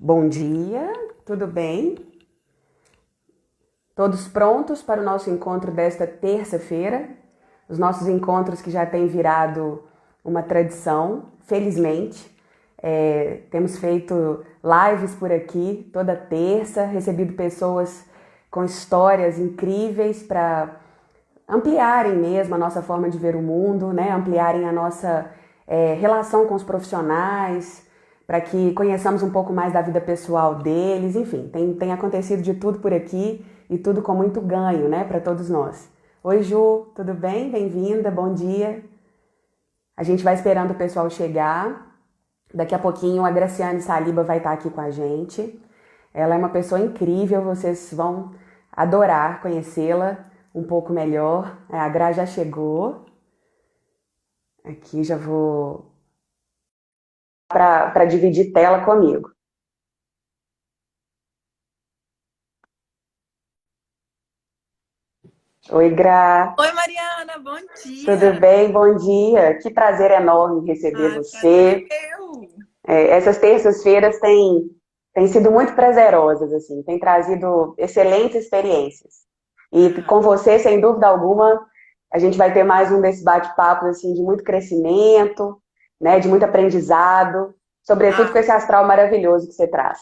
Bom dia, tudo bem? Todos prontos para o nosso encontro desta terça-feira? Os nossos encontros que já têm virado uma tradição, felizmente. Temos feito lives por aqui toda terça, recebido pessoas com histórias incríveis para ampliarem mesmo a nossa forma de ver o mundo, né? Ampliarem a nossa relação com os profissionais, para que conheçamos um pouco mais da vida pessoal deles. Enfim, tem acontecido de tudo por aqui e tudo com muito ganho, né, para todos nós. Oi, Ju, tudo bem? Bem-vinda, bom dia. A gente vai esperando o pessoal chegar. Daqui a pouquinho a Graciane Saliba vai estar aqui com a gente. Ela é uma pessoa incrível, vocês vão adorar conhecê-la um pouco melhor. A Gra já chegou. Aqui já vou para dividir tela comigo. Oi, Gra. Oi, Mariana, bom Tudo dia. bem? Bom dia. Que prazer enorme receber Prazer é você. meu. Essas terças-feiras têm sido muito prazerosas, assim, têm trazido excelentes experiências. E Ah, com você, sem dúvida alguma, a gente vai ter mais um desses bate-papos assim, de muito crescimento, né, de muito aprendizado, sobretudo com ah, esse astral maravilhoso que você traz.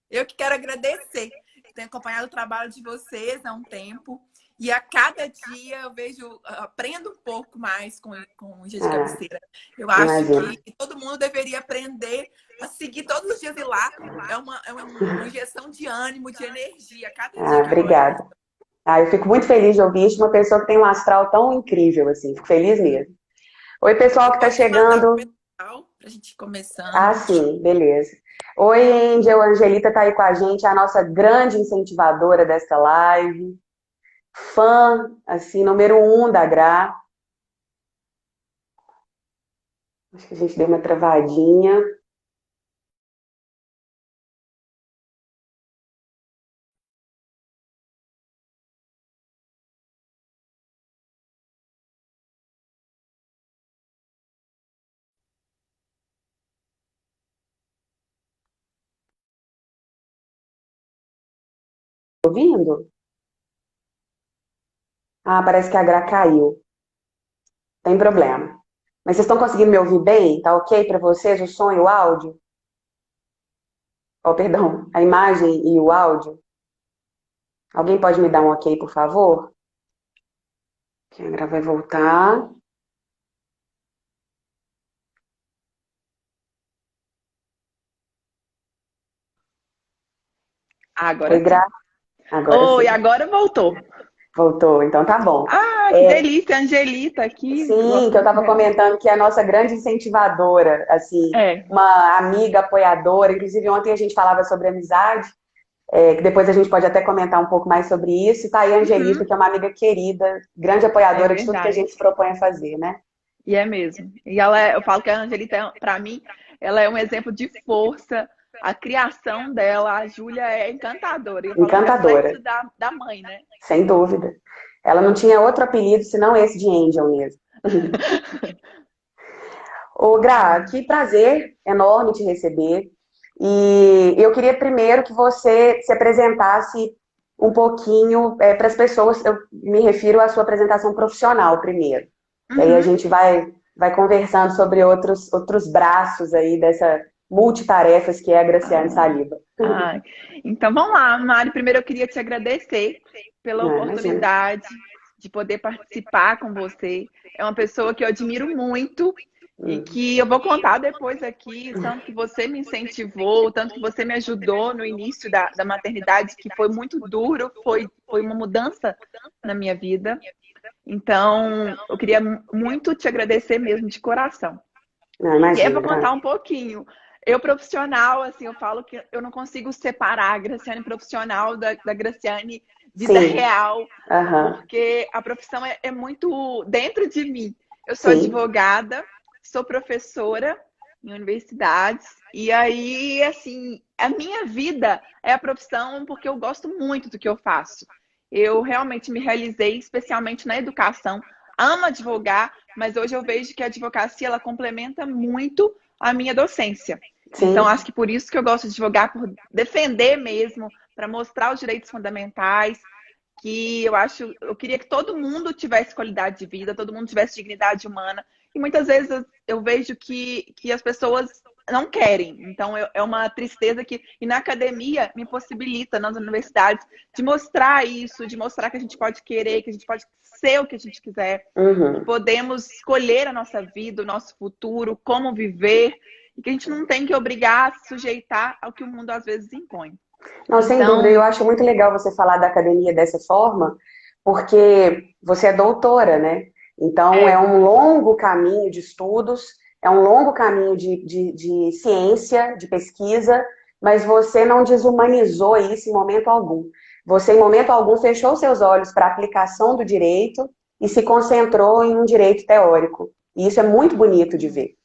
eu que quero agradecer. Tenho acompanhado o trabalho de vocês há um tempo e a cada dia eu vejo, aprendo um pouco mais com o Dia de Ah, Cabeceira. Eu acho imagina. que todo mundo deveria aprender a seguir todos os dias e lá. É uma injeção de ânimo, de energia, a cada dia Ah, que eu olho. obrigada. Eu fico muito feliz de ouvir isso de uma pessoa que tem um astral tão incrível, assim, fico feliz mesmo. Oi, pessoal que está Vou te mandar o chegando. pessoal para a gente ir Ah, começando. sim, beleza. Oi, Angel, a Angelita tá aí com a gente, a nossa grande incentivadora desta live, fã, assim, número um da Gra. Acho que a gente deu uma travadinha. Tá ouvindo? Ah, parece que a Gra caiu. Tem problema. Mas vocês estão conseguindo me ouvir bem? Tá ok para vocês o som e o áudio? Oh, perdão, a imagem e o áudio? Alguém pode me dar um ok, por favor? Que a Gra vai voltar. Oi, Agora Gra. sim. Agora Oi, sim. agora voltou. Voltou, então tá bom. Ah, que É, delícia, Angelita aqui. sim, Gosto que eu muito estava dela. comentando que é a nossa grande incentivadora, assim, É. uma amiga apoiadora. Inclusive, ontem a gente falava sobre amizade, que depois a gente pode até comentar um pouco mais sobre isso. E tá aí a Angelita, Uhum, que é uma amiga querida, grande é apoiadora de tudo que a verdade. gente se propõe a fazer, né? E é mesmo. Eu falo que a Angelita, para mim, ela é um exemplo de força. A criação dela, a Júlia é encantadora. E eu falo, é um Encantadora, reflexo da mãe, né? sem dúvida. Ela não tinha outro apelido senão esse de Angel mesmo. Ô, Gra, que prazer enorme te receber. E eu queria primeiro que você se apresentasse um pouquinho para as pessoas. Eu me refiro à sua apresentação profissional primeiro. E aí a Uhum. gente vai conversando sobre outros braços aí dessa multitarefas que é a Graciane Ah, Saliba. ah. Então vamos lá, Mari. Primeiro eu queria te agradecer pela Ah, imagina. oportunidade de poder participar com você. É uma pessoa que eu admiro muito e Hum. que eu vou contar depois aqui, o tanto que você me incentivou, o tanto que você me ajudou no início da maternidade, que foi muito duro, foi uma mudança na minha vida. Então, eu queria muito te agradecer mesmo de coração. Ah, E aí eu imagina, vou Gra. contar um pouquinho. Eu profissional, assim, eu falo que eu não consigo separar a Graciane profissional da Graciane vida Sim, real, aham, porque a profissão é muito dentro de mim. Eu sou sim. advogada, sou professora em universidades, e aí, assim, a minha vida é a profissão porque eu gosto muito do que eu faço. Eu realmente me realizei, especialmente na educação, amo advogar, mas hoje eu vejo que a advocacia ela complementa muito a minha docência. Então, Sim. acho que por isso que eu gosto de advogar, por defender mesmo, para mostrar os direitos fundamentais, que eu queria que todo mundo tivesse qualidade de vida, todo mundo tivesse dignidade humana. E muitas vezes eu vejo que as pessoas não querem. Então, é uma tristeza que. E na academia me possibilita, nas universidades, de mostrar isso, de mostrar que a gente pode querer, que a gente pode ser o que a gente quiser, que Uhum. podemos escolher a nossa vida, o nosso futuro, como viver, e que a gente não tem que obrigar a se sujeitar ao que o mundo às vezes impõe. Não, sem dúvida, eu Então, acho muito legal você falar da academia dessa forma, porque você é doutora, né? Então é é, um longo caminho de estudos, é um longo caminho de ciência, de pesquisa, mas você não desumanizou isso em momento algum. Você, em momento algum, fechou seus olhos para a aplicação do direito e se concentrou em um direito teórico. E isso é muito bonito de ver.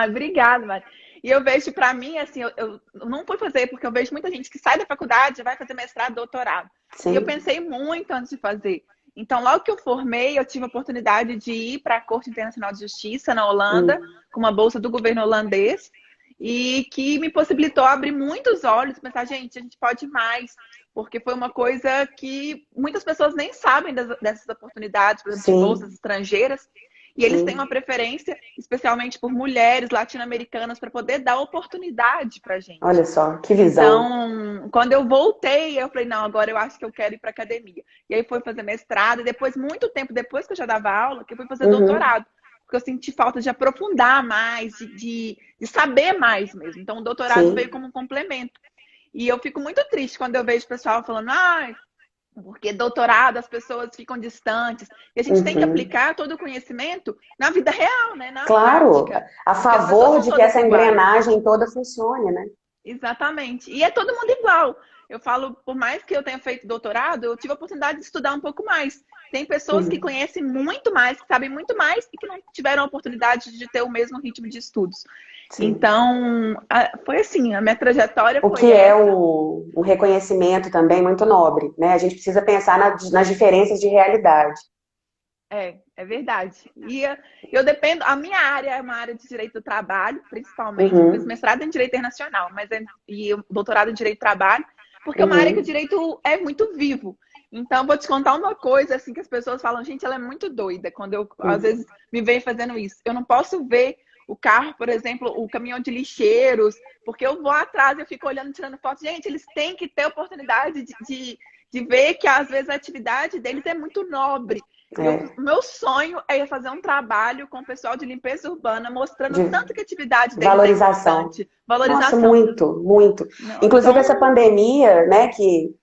obrigada, Mari. E eu vejo para mim, assim, eu não fui fazer, porque eu vejo muita gente que sai da faculdade e vai fazer mestrado, doutorado. E eu Sim. pensei muito antes de fazer. Então, logo que eu formei, eu tive a oportunidade de ir para a Corte Internacional de Justiça na Holanda, Hum. com uma bolsa do governo holandês, e que me possibilitou abrir muitos olhos, pensar, gente, a gente pode mais, porque foi uma coisa que muitas pessoas nem sabem dessas oportunidades, por exemplo, de bolsas Sim, estrangeiras. E eles têm uma sim. preferência, especialmente por mulheres latino-americanas, para poder dar oportunidade para a gente. Olha só, que visão. Então, quando eu voltei, eu falei, não, agora eu acho que eu quero ir para academia. E aí fui fazer mestrado, e depois, muito tempo depois que eu já dava aula, que eu fui fazer Uhum. doutorado. Porque eu senti falta de aprofundar mais, de saber mais mesmo. Então, o doutorado veio Sim, como um complemento. E eu fico muito triste quando eu vejo o pessoal falando, porque doutorado as pessoas ficam distantes. E a gente tem que uhum. aplicar todo o conhecimento na vida real, né? Na Claro, prática. a Porque as pessoas favor são de que todas essa iguais. engrenagem toda funcione, né? Exatamente. E é todo mundo igual. Eu falo, por mais que eu tenha feito doutorado, eu tive a oportunidade de estudar um pouco mais. Tem pessoas que Uhum. conhecem muito mais, que sabem muito mais e que não tiveram a oportunidade de ter o mesmo ritmo de estudos. Sim. Então, foi assim, a minha trajetória O foi que é essa. um reconhecimento também muito nobre, né? A gente precisa pensar nas diferenças de realidade. É verdade. E eu dependo, a minha área é uma área de direito do trabalho, principalmente. Eu fiz Uhum, mestrado em direito internacional, e doutorado em direito do trabalho, porque é uma área que o uhum. direito é muito vivo. Então, vou te contar uma coisa assim que as pessoas falam, gente, ela é muito doida quando eu às Uhum. vezes me vejo fazendo isso. Eu não posso ver o carro, por exemplo, o caminhão de lixeiros, porque eu vou atrás, eu fico olhando, tirando foto. Gente, eles têm que ter oportunidade de ver que às vezes a atividade deles é muito nobre. E É, meu sonho é fazer um trabalho com o pessoal de limpeza urbana, mostrando de tanto que a atividade deles é valorização. importante. Nossa, Valorização. muito, muito. Não, Inclusive essa então, pandemia, né, que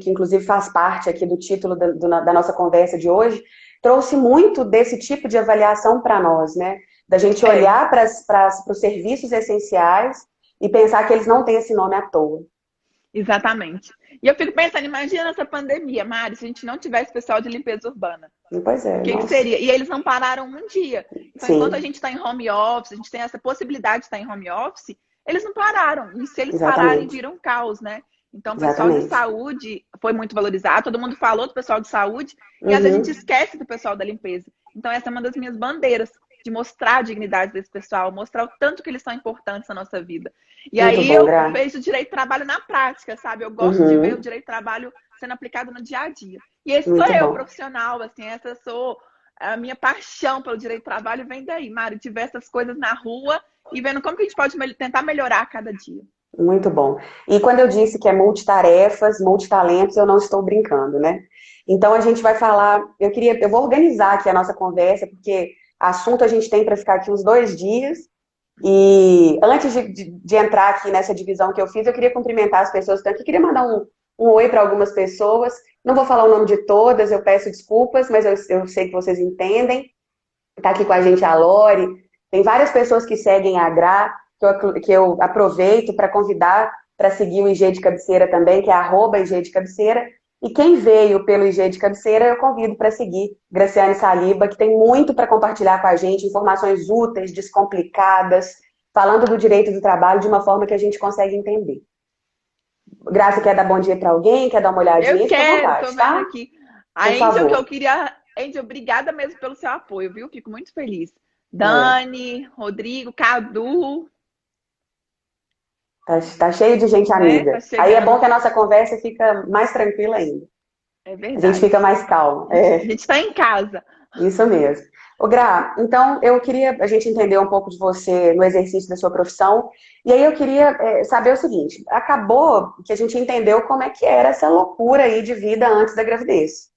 inclusive faz parte aqui do título da nossa conversa de hoje, trouxe muito desse tipo de avaliação para nós, né? Da gente é, olhar para os serviços essenciais e pensar que eles não têm esse nome à toa. exatamente. E eu fico pensando, imagina essa pandemia, Mari, se a gente não tivesse pessoal de limpeza urbana. Pois O é, que nossa. seria? E eles não pararam um dia. Então, enquanto a Sim, gente está em home office, a gente tem essa possibilidade de estar em home office, eles não pararam. E se eles pararem, exatamente, vira um caos, né? Então, o pessoal de exatamente. saúde foi muito valorizado, todo mundo falou do pessoal de saúde, e às vezes a gente Uhum, esquece do pessoal da limpeza. Então, essa é uma das minhas bandeiras, de mostrar a dignidade desse pessoal, mostrar o tanto que eles são importantes na nossa vida. E muito aí bom, eu Gra. vejo o direito do trabalho na prática, sabe? Eu gosto de ver o Uhum, direito do trabalho sendo aplicado no dia a dia. E esse sou muito eu, bom. profissional, assim, essa sou a minha paixão pelo direito do trabalho vem daí, Mari, de ver essas coisas na rua e vendo como que a gente pode tentar melhorar a cada dia. Muito bom. E quando eu disse que é multitarefas, multitalentos, eu não estou brincando, né? Então a gente vai falar, eu vou organizar aqui a nossa conversa, porque assunto a gente tem para ficar aqui uns 2 dias. E antes de entrar aqui nessa divisão que eu fiz, eu queria cumprimentar as pessoas que estão aqui, queria mandar um oi para algumas pessoas. Não vou falar o nome de todas, eu peço desculpas, mas eu sei que vocês entendem. Está aqui com a gente a Lore. Tem várias pessoas que seguem a Gra, que eu aproveito para convidar para seguir o IG de cabeceira também, que é @IG de cabeceira. E quem veio pelo IG de cabeceira, eu convido para seguir Graciane Saliba, que tem muito para compartilhar com a gente, informações úteis, descomplicadas, falando do direito do trabalho de uma forma que a gente consegue entender. Graça, quer dar bom dia para alguém? Quer dar uma Eu olhadinha? Fica à quero, tô vontade, vendo tá? aqui. A Por Angel, que eu favor. queria. Angel, obrigada mesmo pelo seu apoio, viu? Fico muito feliz. É. Dani, Rodrigo, Cadu. Tá cheio de gente né? Tá amiga. Aí é bom chegando. que a nossa conversa fica mais tranquila ainda. É A gente verdade. fica mais calmo. A É, gente tá em casa. isso mesmo. Ô, Gra, então eu queria a gente entender um pouco de você no exercício da sua profissão. E aí eu queria saber o seguinte: acabou que a gente entendeu como é que era essa loucura aí de vida antes da gravidez.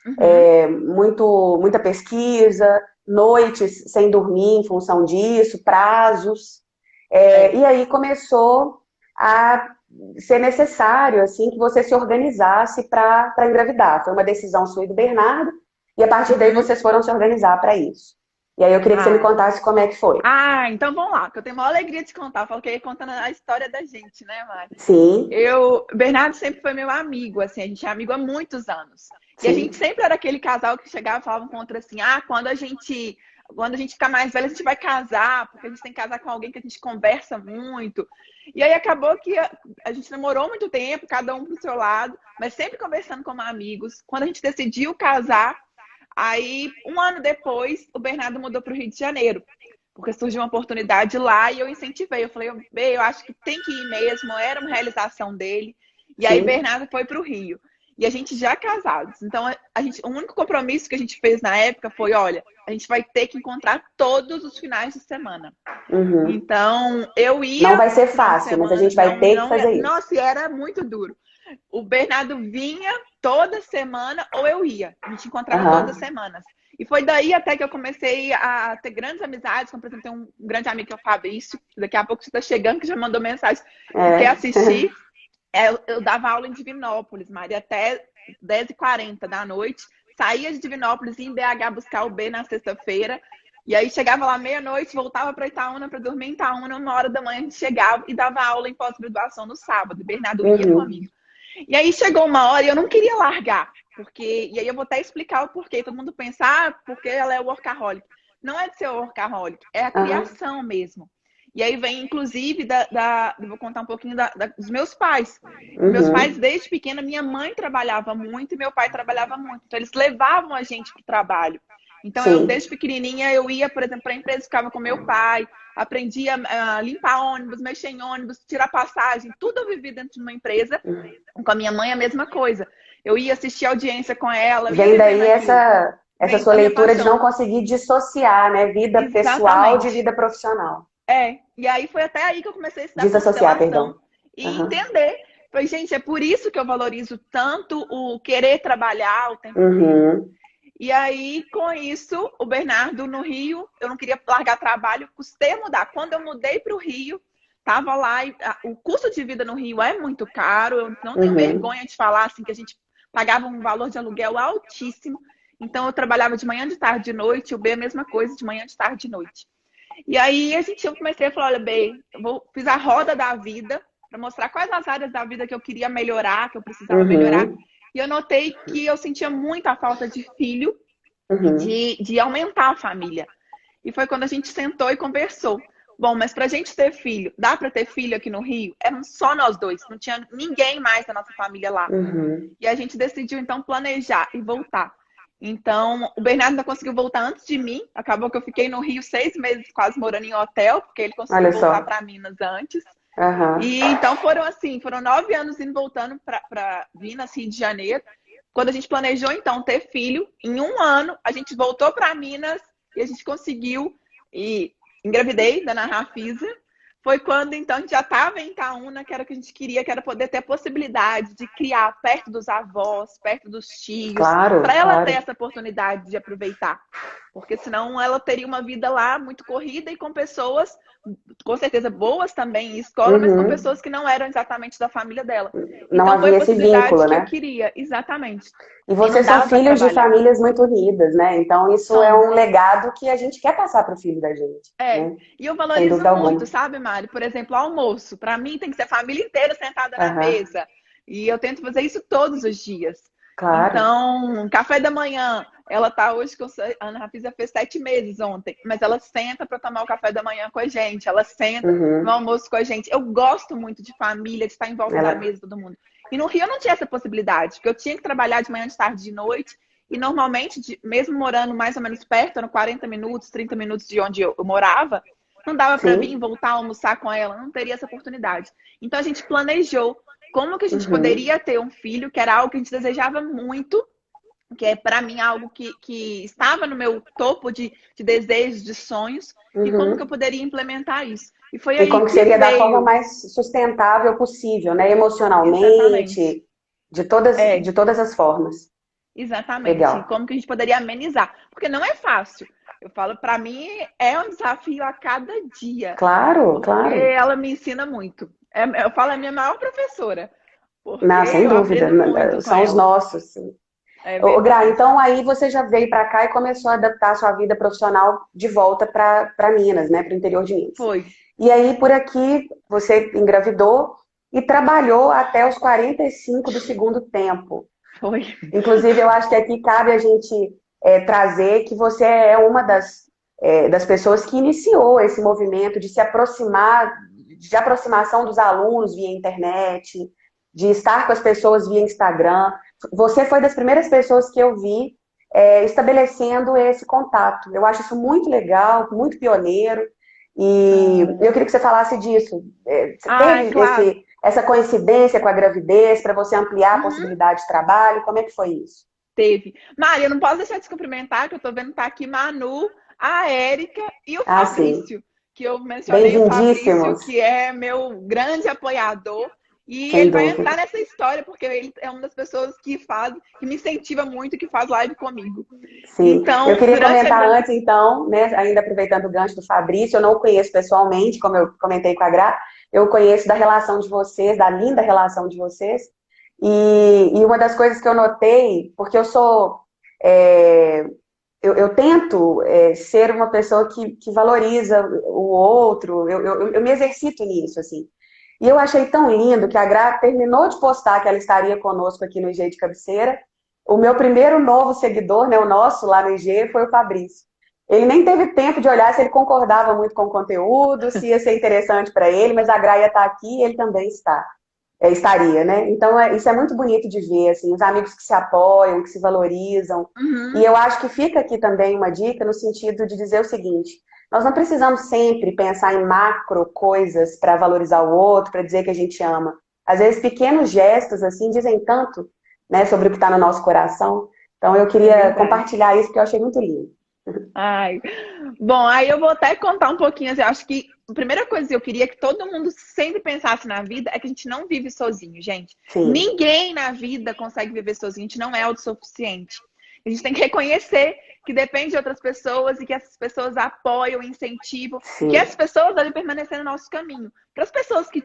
Uhum. Muita pesquisa, noites sem dormir em função disso, prazos. É. E aí começou a ser necessário assim que você se organizasse para engravidar. Foi uma decisão sua e do Bernardo, e a partir daí Uhum. vocês foram se organizar para isso. E aí eu queria que você me Ah. contasse como é que foi. Então vamos lá, que eu tenho a maior alegria de contar. Eu falo que eu ia contando a história da gente, né, Mari? Sim, Bernardo sempre foi meu amigo, assim, a gente é amigo há muitos anos. E a gente sim, sempre era aquele casal que chegava e falava um com o outro assim, quando a gente ficar mais velho, a gente vai casar, porque a gente tem que casar com alguém que a gente conversa muito. E aí acabou que a gente namorou muito tempo, cada um pro seu lado, mas sempre conversando como amigos. Quando a gente decidiu casar, aí um ano depois, o Bernardo mudou para o Rio de Janeiro. Porque surgiu uma oportunidade lá e eu incentivei. Eu falei, eu acho que tem que ir mesmo, era uma realização dele. E aí sim. Bernardo foi para o Rio. E a gente já casados. Então, o único compromisso que a gente fez na época foi, olha, a gente vai ter que encontrar todos os finais de semana. Uhum. Então, eu Não ia vai ser final de fácil, mas a semana, gente vai ter que não ia. fazer isso. Nossa, e era muito duro. O Bernardo vinha toda semana ou eu ia. A gente encontrava todas as Aham. semanas. E foi daí até que eu comecei a ter grandes amizades. Como, por exemplo, tem um grande amigo que é o Fabrício. Daqui a pouco você está chegando, que já mandou mensagem que quer É. assistir. Eu dava aula em Divinópolis, Maria, até 10h40 da noite. Saía de Divinópolis, ia em BH buscar o B na sexta-feira. E aí chegava lá meia-noite, voltava para Itaúna para dormir em Itaúna. 1h da manhã a gente chegava e dava aula em pós-graduação no sábado. O Bernardo ia Uhum. comigo. E aí chegou uma hora e eu não queria largar, e aí eu vou até explicar o porquê. Todo mundo pensa, porque ela é workaholic. Não é de ser workaholic, é a Aham. criação mesmo. E aí vem, inclusive, vou contar um pouquinho dos meus pais. Meus pais, Uhum. desde pequena, minha mãe trabalhava muito e meu pai trabalhava muito. Então, eles levavam a gente para o trabalho. Então, Sim. desde pequenininha, eu ia, por exemplo, para a empresa, ficava com meu pai, aprendi a limpar ônibus, mexer em ônibus, tirar passagem, tudo eu vivi dentro de uma empresa. Com a minha mãe, a mesma coisa. Eu ia assistir audiência com ela, eu ia Vem vivendo daí aquilo. essa Vem sua da minha leitura de não paixão. conseguir dissociar, né, vida pessoal de Exatamente. vida profissional. E aí foi até aí que eu comecei a estudar Desassociar, constelação perdão. e Aham. entender. Falei, gente, é por isso que eu valorizo tanto o querer trabalhar o tempo inteiro. Uhum. E aí, com isso, o Bernardo no Rio, eu não queria largar trabalho, custei a mudar. Quando eu mudei para o Rio, tava lá, o custo de vida no Rio é muito caro, eu não tenho Uhum. vergonha de falar assim que a gente pagava um valor de aluguel altíssimo. Então eu trabalhava de manhã, de tarde, de noite, o B a mesma coisa, de manhã, de tarde, de noite. E aí eu comecei a falar, olha, B, fiz a roda da vida para mostrar quais as áreas da vida que eu queria melhorar, que eu precisava melhorar. Uhum. E eu notei que eu sentia muita falta de filho e Uhum. de aumentar a família. E foi quando a gente sentou e conversou. Bom, mas para a gente ter filho, dá para ter filho aqui no Rio? Éramos só nós dois, não tinha ninguém mais da nossa família lá. Uhum. E a gente decidiu então planejar e voltar. Então, o Bernardo ainda conseguiu voltar antes de mim. Acabou que eu fiquei no Rio 6 meses quase morando em hotel, porque ele conseguiu Olha voltar só. para Minas antes. Aham. E então foram 9 anos indo voltando para Minas, Rio de Janeiro. Quando a gente planejou então ter filho, em um ano a gente voltou para Minas e a gente conseguiu e engravidei da Ana Rafisa. Foi quando então a gente já estava em Itaúna, que era o que a gente queria, que era poder ter a possibilidade de criar perto dos avós, perto dos tios, para Claro, ela ter claro. essa oportunidade de aproveitar. Porque senão ela teria uma vida lá muito corrida e com pessoas, com certeza, boas também em escola, mas com Uhum. pessoas que não eram exatamente da família dela. Não Então foi a havia esse possibilidade vínculo, que eu né? queria, exatamente. E E não vocês são dava para filhos de trabalhar. famílias muito unidas, né? Então isso é um Somos. legado que a gente quer passar para o filho da gente, né? E eu Sem valorizo dúvida muito, alguma. sabe, Mari? Por exemplo, almoço. Para mim tem que ser a família inteira sentada na Aham. mesa. E eu tento fazer isso todos os dias. Claro. Então, café da manhã, ela tá hoje com a Ana Rafisa fez 7 meses ontem, mas ela senta para tomar o café da manhã com a gente, ela senta no Uhum. almoço com a gente. Eu gosto muito de família, de estar em volta da Ela... mesa todo mundo. E no Rio eu não tinha essa possibilidade, porque eu tinha que trabalhar de manhã, de tarde, de noite. E normalmente, mesmo morando mais ou menos perto, eram 40 minutos, 30 minutos de onde eu morava, não dava para vir Sim. e voltar a almoçar com ela, não teria essa oportunidade. Então a gente planejou como que a gente Uhum. poderia ter um filho, que era algo que a gente desejava muito, que é para mim algo que estava no meu topo de desejos, de sonhos, e como que eu Uhum. poderia implementar isso. E foi E aí como que que seria da forma veio, mais sustentável possível, né? exatamente, Emocionalmente, de é, todas as formas. exatamente, Legal. como que a gente poderia amenizar, porque não é fácil. Eu falo, para mim é um desafio a cada dia, Claro, porque claro. ela me ensina muito. Eu falo, é a minha maior professora, porque Não, sem eu dúvida. aprendo muito com São os ela. nossos. É Ô, Gra, verdade. então aí você já veio para cá e começou a adaptar a sua vida profissional de volta para Minas, né? Para o interior de Minas. Foi, E aí, por aqui, você engravidou e trabalhou até os 45 do segundo tempo. foi. Inclusive, eu acho que aqui cabe a gente trazer que você é uma das pessoas que iniciou esse movimento de se aproximar, de aproximação dos alunos via internet, de estar com as pessoas via Instagram. Você foi das primeiras pessoas que eu vi estabelecendo esse contato. Eu acho isso muito legal, muito pioneiro, e eu Ah, queria que você falasse disso. Você ai, teve claro. essa coincidência com a gravidez para você ampliar a Uhum, possibilidade de trabalho? Como é que foi isso? teve. Maria, eu não posso deixar de se cumprimentar, que eu tô vendo que tá aqui Manu, a Érica e o Ah, sim. Fabrício, que eu mencionei o Fabrício, Bem-vindíssimos, que é meu grande apoiador, e sem ele vai dúvida. entrar nessa história, porque ele é uma das pessoas que faz, que me incentiva muito, que faz live comigo. Sim. Eu Então, queria durante a comentar gravidez. antes, então, né, ainda aproveitando o gancho do Fabrício, eu não o conheço pessoalmente, como eu comentei com a Gra, eu conheço da relação de vocês, da linda relação de vocês, e uma das coisas que eu notei, porque eu sou. é, eu tento ser uma pessoa que valoriza o outro, eu me exercito nisso, assim. E eu achei tão lindo que a Gra terminou de postar que ela estaria conosco aqui no IG de Cabeceira. O meu primeiro novo seguidor, né, o nosso lá no IG, foi o Fabrício. Ele nem teve tempo de olhar se ele concordava muito com o conteúdo, se ia ser interessante para ele, mas a Gra ia estar aqui e ele também estaria, né? Então, isso é muito bonito de ver, assim, os amigos que se apoiam, que se valorizam. E Uhum, eu acho que fica aqui também uma dica no sentido de dizer o seguinte: nós não precisamos sempre pensar em macro coisas para valorizar o outro, para dizer que a gente ama. Às vezes, pequenos gestos, assim, dizem tanto, né, sobre o que está no nosso coração. Então, eu é queria verdade. compartilhar isso porque eu achei muito lindo. Ai, bom, aí eu vou até contar um pouquinho. Assim, eu acho que a primeira coisa que eu queria que todo mundo sempre pensasse na vida é que a gente não vive sozinho, gente. Sim. Ninguém na vida consegue viver sozinho, a gente não é autossuficiente. A gente tem que reconhecer que depende de outras pessoas e que essas pessoas apoiam, incentivam e que Sim. essas pessoas devem permanecer no nosso caminho. Para as pessoas que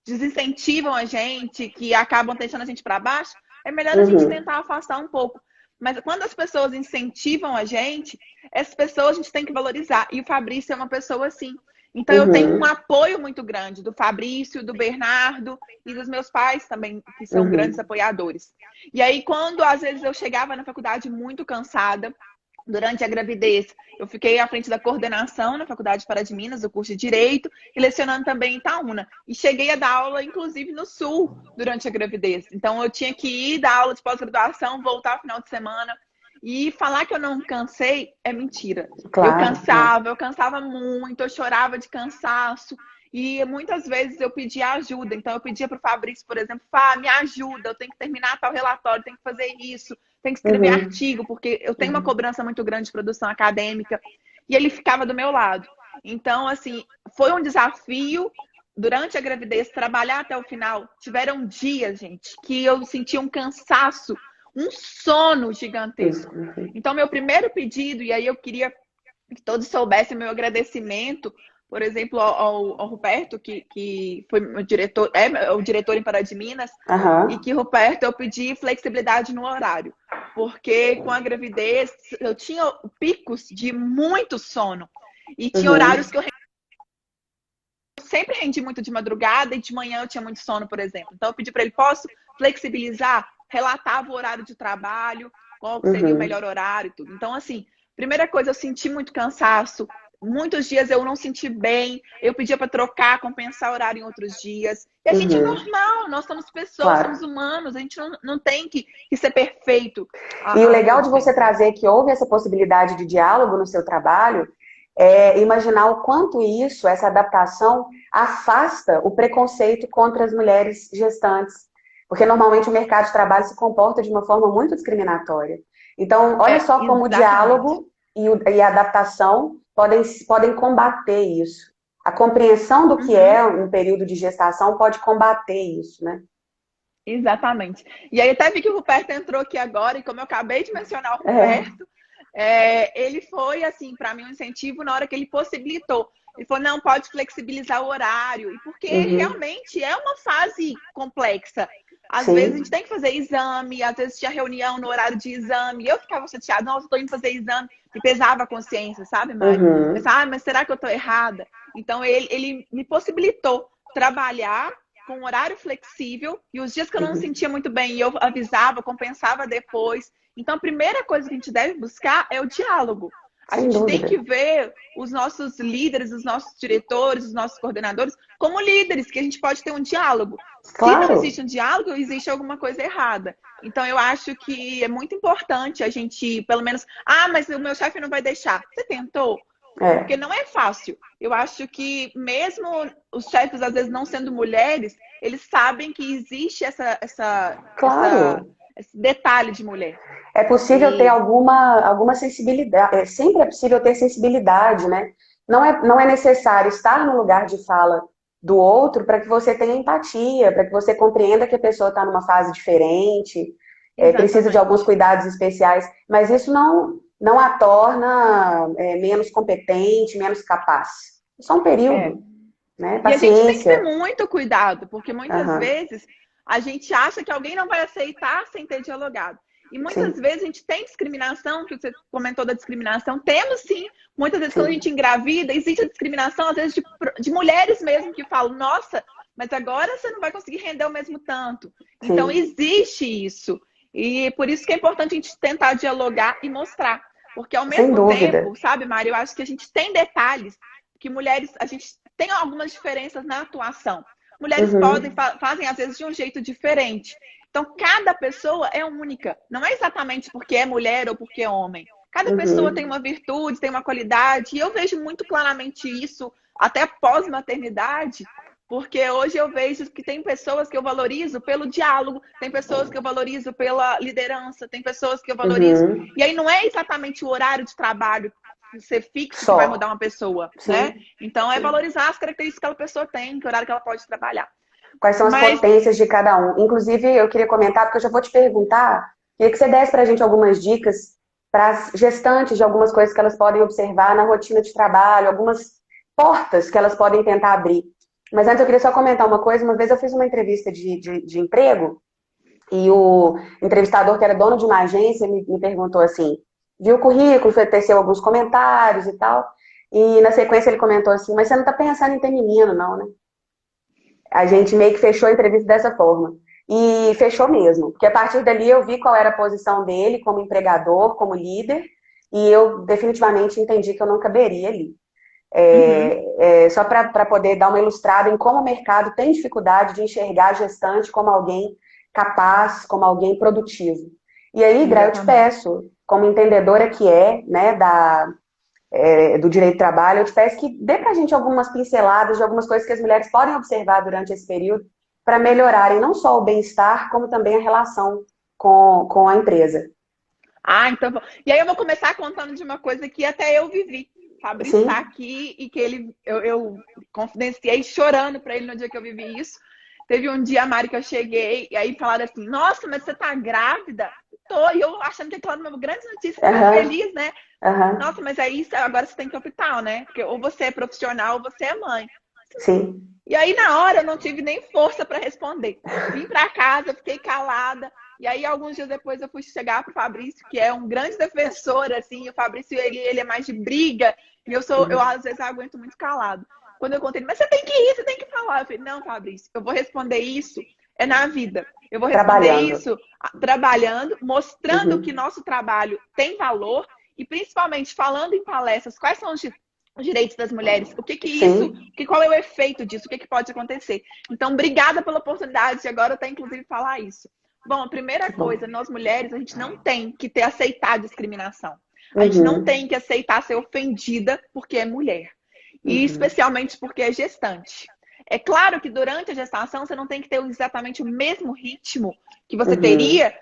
desincentivam a gente, que acabam deixando a gente para baixo, é melhor a gente Uhum. tentar afastar um pouco. Mas quando as pessoas incentivam a gente, essas pessoas a gente tem que valorizar. E o Fabrício é uma pessoa assim. Então eu tenho um Uhum. apoio muito grande do Fabrício, do Bernardo e dos meus pais também, que são grandes Uhum. apoiadores. E aí, quando às vezes eu chegava na faculdade muito cansada, durante a gravidez, eu fiquei à frente da coordenação na Faculdade de Pará de Minas, do curso de Direito, e lecionando também em Itaúna. E cheguei a dar aula, inclusive, no Sul, durante a gravidez. Então, eu tinha que ir dar aula de pós-graduação, voltar no final de semana. E falar que eu não cansei é mentira. Claro. É. Eu cansava muito, eu chorava de cansaço. E muitas vezes eu pedia ajuda. Então, eu pedia para o Fabrício, por exemplo, Fá, me ajuda, eu tenho que terminar tal relatório, tenho que fazer isso, tenho que escrever Uhum. artigo, porque eu tenho uma Uhum. cobrança muito grande de produção acadêmica. E ele ficava do meu lado. Então, assim, foi um desafio durante a gravidez trabalhar até o final. Tiveram dias, gente, que eu sentia um cansaço, um sono gigantesco. Uhum. Então, meu primeiro pedido, e aí eu queria que todos soubessem meu agradecimento, por exemplo, ao Roberto, que foi meu diretor, é o diretor em Pará de Minas, e Aham. que, Roberto, eu pedi flexibilidade no horário, porque com a gravidez eu tinha picos de muito sono, e tinha horários Uhum. que eu sempre rendi muito de madrugada e de manhã eu tinha muito sono, por exemplo. Então eu pedi para ele, posso flexibilizar? Relatava o horário de trabalho, qual seria o Uhum. melhor horário e tudo. Então, assim, primeira coisa, eu senti muito cansaço. Muitos dias eu não senti bem, eu pedia para trocar, compensar horário em outros dias. E a gente é Uhum. normal, nós somos pessoas, somos Claro. humanos, a gente não tem que ser perfeito E o a legal todo de você tempo. trazer que houve essa possibilidade de diálogo no seu trabalho é imaginar o quanto isso, essa adaptação, afasta o preconceito contra as mulheres gestantes. Porque normalmente o mercado de trabalho se comporta de uma forma muito discriminatória. Então, olha só como o Exatamente. diálogo e a adaptação podem combater isso. A compreensão do que Uhum. é um período de gestação pode combater isso, né? Exatamente. E aí até vi que o Ruperto entrou aqui agora, e como eu acabei de mencionar o É. Ruperto, ele foi, assim, para mim, um incentivo na hora que ele possibilitou. Ele falou, não, pode flexibilizar o horário. E porque Uhum. realmente é uma fase complexa. Às vezes a gente Sim. tem que fazer exame, às vezes tinha reunião no horário de exame. Eu ficava chateada, nossa, estou indo fazer exame. Me pesava a consciência, sabe, Mari? Uhum. Pensava, mas será que eu estou errada? Então ele me possibilitou trabalhar com um horário flexível, e os dias que eu não me Uhum. sentia muito bem, eu avisava, compensava depois. Então, a primeira coisa que a gente deve buscar é o diálogo. A Sem gente tem dúvida. que ver os nossos líderes, os nossos diretores, os nossos coordenadores como líderes, que a gente pode ter um diálogo. Se não Claro. existe um diálogo, existe alguma coisa errada. Então, eu acho que é muito importante a gente, pelo menos, mas o meu chefe não vai deixar. Você tentou? Porque É. não é fácil. Eu acho que mesmo os chefes, às vezes, não sendo mulheres, eles sabem que existe Claro. esse detalhe de mulher. É possível ter E alguma sensibilidade, sempre é possível ter sensibilidade, né? Não é necessário estar no lugar de fala do outro para que você tenha empatia, para que você compreenda que a pessoa está numa fase diferente, precisa de alguns exatamente. cuidados especiais, mas isso não a torna menos competente, menos capaz. É só um É. período, né? E a gente tem que ter Paciência. muito cuidado, porque muitas Aham. vezes a gente acha que alguém não vai aceitar sem ter dialogado. E muitas Sim, vezes a gente tem discriminação, que você comentou da discriminação, temos sim. Muitas vezes quando a sim, gente engravida, existe a discriminação, às vezes de mulheres mesmo que falam, nossa, mas agora você não vai conseguir render o mesmo tanto. Então sim. existe isso. E por isso que é importante a gente tentar dialogar e mostrar. Porque ao Sem mesmo dúvida. tempo, sabe, Mário, eu acho que a gente tem detalhes que mulheres, a gente tem algumas diferenças na atuação. Mulheres podem, Uhum, fazem às vezes de um jeito diferente. Então, cada pessoa é única. Não é exatamente porque é mulher ou porque é homem. Cada pessoa tem uhum, uma virtude, tem uma qualidade, e eu vejo muito claramente isso até pós-maternidade, porque hoje eu vejo que tem pessoas que eu valorizo pelo diálogo, tem pessoas que eu valorizo pela liderança, tem pessoas que eu valorizo. uhum. E aí não é exatamente o horário de trabalho ser fixo que vai mudar Só. uma pessoa, né? Sim, Então é sim. valorizar as características que aquela pessoa tem, que horário que ela pode trabalhar. Quais são as Mas, potências de cada um? Inclusive, eu queria comentar, porque eu já vou te perguntar, queria que você desse para a gente algumas dicas para as gestantes de algumas coisas que elas podem observar na rotina de trabalho, algumas portas que elas podem tentar abrir. Mas antes eu queria só comentar uma coisa. Uma vez eu fiz uma entrevista de emprego e o entrevistador, que era dono de uma agência, me perguntou assim, viu o currículo, teceu alguns comentários e tal, e na sequência ele comentou assim, mas você não está pensando em ter menino, não, né? A gente meio que fechou a entrevista dessa forma. E fechou mesmo, porque a partir dali eu vi qual era a posição dele como empregador, como líder, e eu definitivamente entendi que eu não caberia ali. uhum, Só para poder dar uma ilustrada em como o mercado tem dificuldade de enxergar a gestante como alguém capaz, como alguém produtivo. E aí, Gra, eu te exatamente. peço, como entendedora que é, né, do direito do trabalho, eu te peço que dê para a gente algumas pinceladas de algumas coisas que as mulheres podem observar durante esse período para melhorarem não só o bem-estar, como também a relação com a empresa. Então bom. E aí eu vou começar contando de uma coisa que até eu vivi. Fabrício está Sim? aqui e que eu confidenciei chorando para ele no dia que eu vivi isso. Teve um dia, Mari, que eu cheguei e aí falaram assim: Nossa, mas você tá grávida? Tô. E eu achando que aquilo era uma grande notícia, super Aham, feliz, né? aham, Nossa, mas aí agora você tem que optar, né? Porque ou você é profissional ou você é mãe. sim. E aí, na hora, eu não tive nem força para responder. Vim para casa, fiquei calada. E aí, alguns dias depois, eu fui chegar para o Fabrício, que é um grande defensor, assim. O Fabrício, ele é mais de briga. E eu Uhum. às vezes, aguento muito calado. Quando eu contei, mas você tem que ir, você tem que falar. Eu falei, não, Fabrício, eu vou responder isso na vida. Eu vou responder Trabalhando. isso trabalhando, mostrando que Uhum. nosso trabalho tem valor e principalmente falando em palestras quais são os direitos das mulheres, o que que isso, Sim. qual é o efeito disso, o que que pode acontecer. Então, obrigada pela oportunidade de agora até inclusive falar isso. Bom, a primeira Que bom. coisa, nós mulheres, a gente não tem que ter aceitar a discriminação. A gente não Uhum. tem que aceitar ser ofendida porque é mulher. E Uhum. especialmente porque é gestante. É claro que durante a gestação você não tem que ter exatamente o mesmo ritmo que você Uhum. teria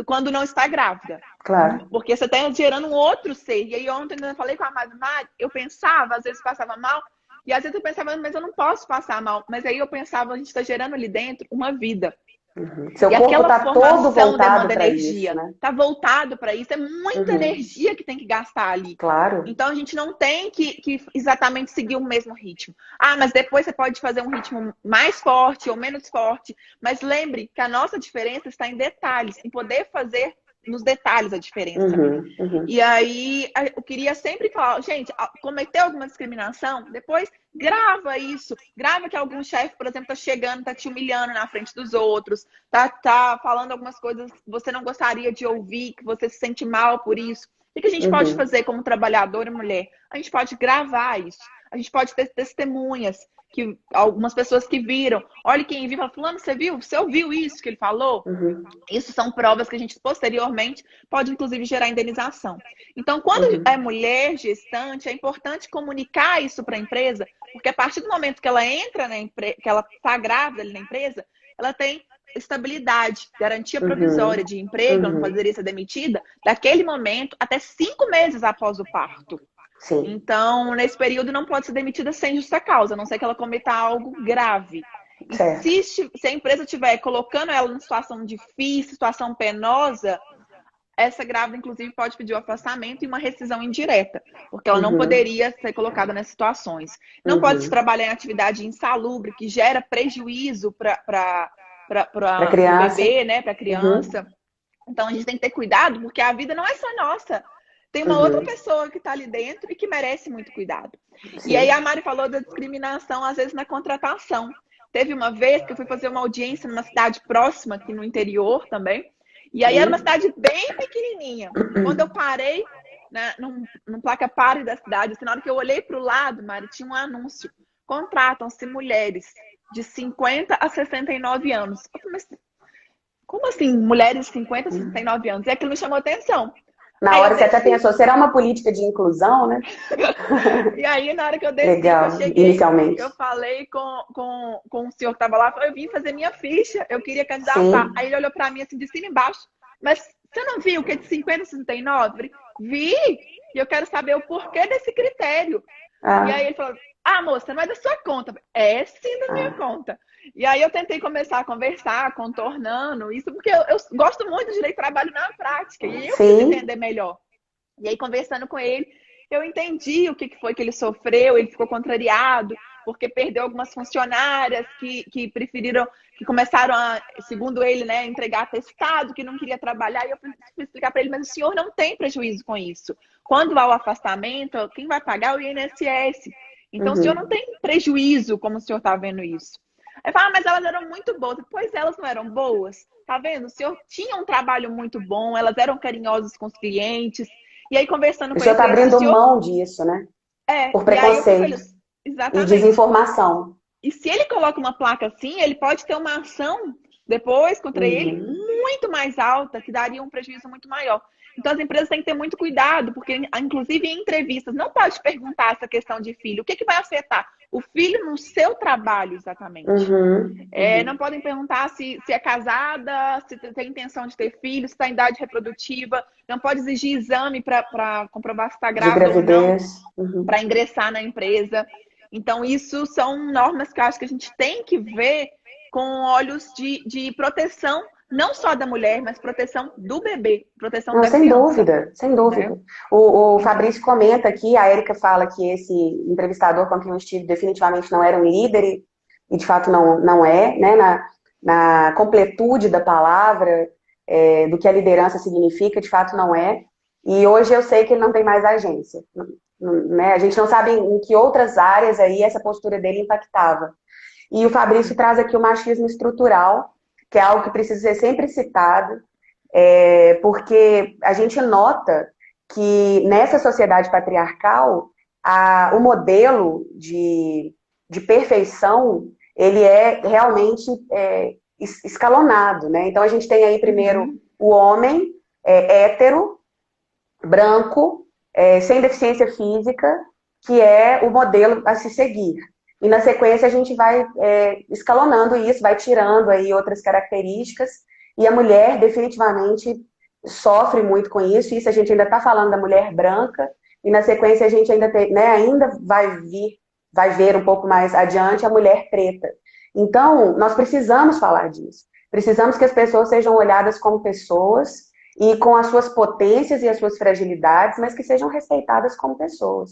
quando não está grávida. Claro. Porque você está gerando um outro ser. E aí ontem eu falei com a Mari, eu pensava, às vezes passava mal, e às vezes eu pensava, mas eu não posso passar mal. Mas aí eu pensava, a gente está gerando ali dentro uma vida. Uhum. Seu E corpo aquela tá todo formação voltado demanda para isso, energia. né? Tá voltado para isso. É muita Uhum. energia que tem que gastar ali. Claro. Então a gente não tem que exatamente seguir o mesmo ritmo. Ah, mas depois você pode fazer um ritmo mais forte ou menos forte. Mas lembre que a nossa diferença está em detalhes, em poder fazer nos detalhes a diferença. Uhum. Uhum. E aí eu queria sempre falar, gente, cometeu alguma discriminação? Depois grava isso. Grava que algum chefe, por exemplo, tá chegando, tá te humilhando na frente dos outros, tá falando algumas coisas que você não gostaria de ouvir, que você se sente mal por isso. O que a gente pode Uhum. fazer como trabalhadora mulher? A gente pode gravar isso. A gente pode ter testemunhas, que algumas pessoas que viram. Olha quem viu, fala, fulano, você viu? Você ouviu isso que ele falou? Uhum. Isso são provas que a gente posteriormente pode, inclusive, gerar indenização. Então, quando é Uhum. mulher gestante, é importante comunicar isso para a empresa, porque a partir do momento que ela entra na empresa, que ela está grávida ali na empresa, ela tem estabilidade, garantia provisória Uhum. de emprego, ela não Uhum. poderia ser demitida, daquele momento até 5 meses após o parto. Sim. Então, nesse período, não pode ser demitida sem justa causa, a não ser que ela cometa algo grave. E Certo. se a empresa estiver colocando ela em situação difícil, situação penosa, essa grávida, inclusive, pode pedir o afastamento e uma rescisão indireta, porque ela não Uhum. poderia ser colocada nessas situações. Não pode se Uhum. trabalhar em atividade insalubre, que gera prejuízo para Para o criança. bebê, né, para a Uhum. criança. Então, a gente tem que ter cuidado, porque a vida não é só nossa. Tem uma outra Uhum. pessoa que está ali dentro e que merece muito cuidado. E aí Sim. a Mari falou da discriminação, às vezes, na contratação. Teve uma vez que eu fui fazer uma audiência numa cidade próxima, aqui no interior também. E aí era uma Sim. cidade bem pequenininha. Quando eu parei num placa pare da cidade, assim, na hora que eu olhei para o lado, Mari, tinha um anúncio. Contratam-se mulheres de 50 a 69 anos. Eu falei, mas como assim, mulheres de 50 a 69 anos? E aquilo me chamou atenção. Na Aí eu hora você até desci. pensou, será uma política de inclusão, né? E aí, na hora que eu desci, que eu Legal, cheguei, eu inicialmente. falei com o senhor que estava lá, eu vim fazer minha ficha, eu queria candidatar. Sim. Aí ele olhou para mim assim, de cima e embaixo, mas você não viu que é de 50 a 69? Eu falei, vi, e eu quero saber o porquê desse critério. E aí Ah, ele falou, ah, moça, não é da sua conta. É sim da minha ah. conta. E aí eu tentei começar a conversar, contornando isso, porque eu gosto muito de direito, trabalho na prática, e eu quis Sim. entender melhor. E aí, conversando com ele, eu entendi o que foi que ele sofreu, ele ficou contrariado, porque perdeu algumas funcionárias que preferiram, que começaram a, segundo ele, né, entregar atestado, que não queria trabalhar, e eu fui explicar para ele, mas o senhor não tem prejuízo com isso. Quando há o afastamento, quem vai pagar é o INSS. Então, o senhor não Uhum. tem prejuízo, como o senhor está vendo isso. Aí fala, ah, mas elas eram muito boas. Pois elas não eram boas. Tá vendo? O senhor tinha um trabalho muito bom, elas eram carinhosas com os clientes. E aí, conversando O com senhor ele, está falei assim, abrindo senhor, mão disso, né? Por e aí eu fui falei, preconceito e exatamente. desinformação. E se ele coloca uma placa assim, ele pode ter uma ação depois contra ele Uhum. muito mais alta, que daria um prejuízo muito maior. Então as empresas têm que ter muito cuidado, porque inclusive em entrevistas não pode perguntar essa questão de filho. O que, que vai afetar o filho no seu trabalho exatamente? Uhum. Não Uhum. podem perguntar se é casada, se tem intenção de ter filho, se está em idade reprodutiva. Não pode exigir exame para comprovar se está De grávida ou não, gravidez. Uhum. para ingressar na empresa. Então, isso são normas que eu acho que a gente tem que ver com olhos de proteção, não só da mulher, mas proteção do bebê, proteção Não, da sem criança, dúvida, sem né? dúvida. O Fabrício comenta aqui, a Érica fala que esse entrevistador com quem eu estive definitivamente não era um líder, e de fato não é, né? Na completude da palavra, do que a liderança significa, de fato não é. E hoje eu sei que ele não tem mais agência, né? A gente não sabe em que outras áreas aí essa postura dele impactava. E o Fabrício traz aqui o machismo estrutural, que é algo que precisa ser sempre citado, porque a gente nota que nessa sociedade patriarcal, o modelo de perfeição, ele é realmente escalonado, né? Então a gente tem aí primeiro Uhum. o homem hétero, branco, sem deficiência física, que é o modelo a se seguir. E na sequência a gente vai escalonando isso, vai tirando aí outras características, e a mulher definitivamente sofre muito com isso. Isso a gente ainda está falando da mulher branca, e na sequência a gente ainda, ainda vai ver um pouco mais adiante a mulher preta. Então, nós precisamos falar disso. Precisamos que as pessoas sejam olhadas como pessoas e com as suas potências e as suas fragilidades, mas que sejam respeitadas como pessoas.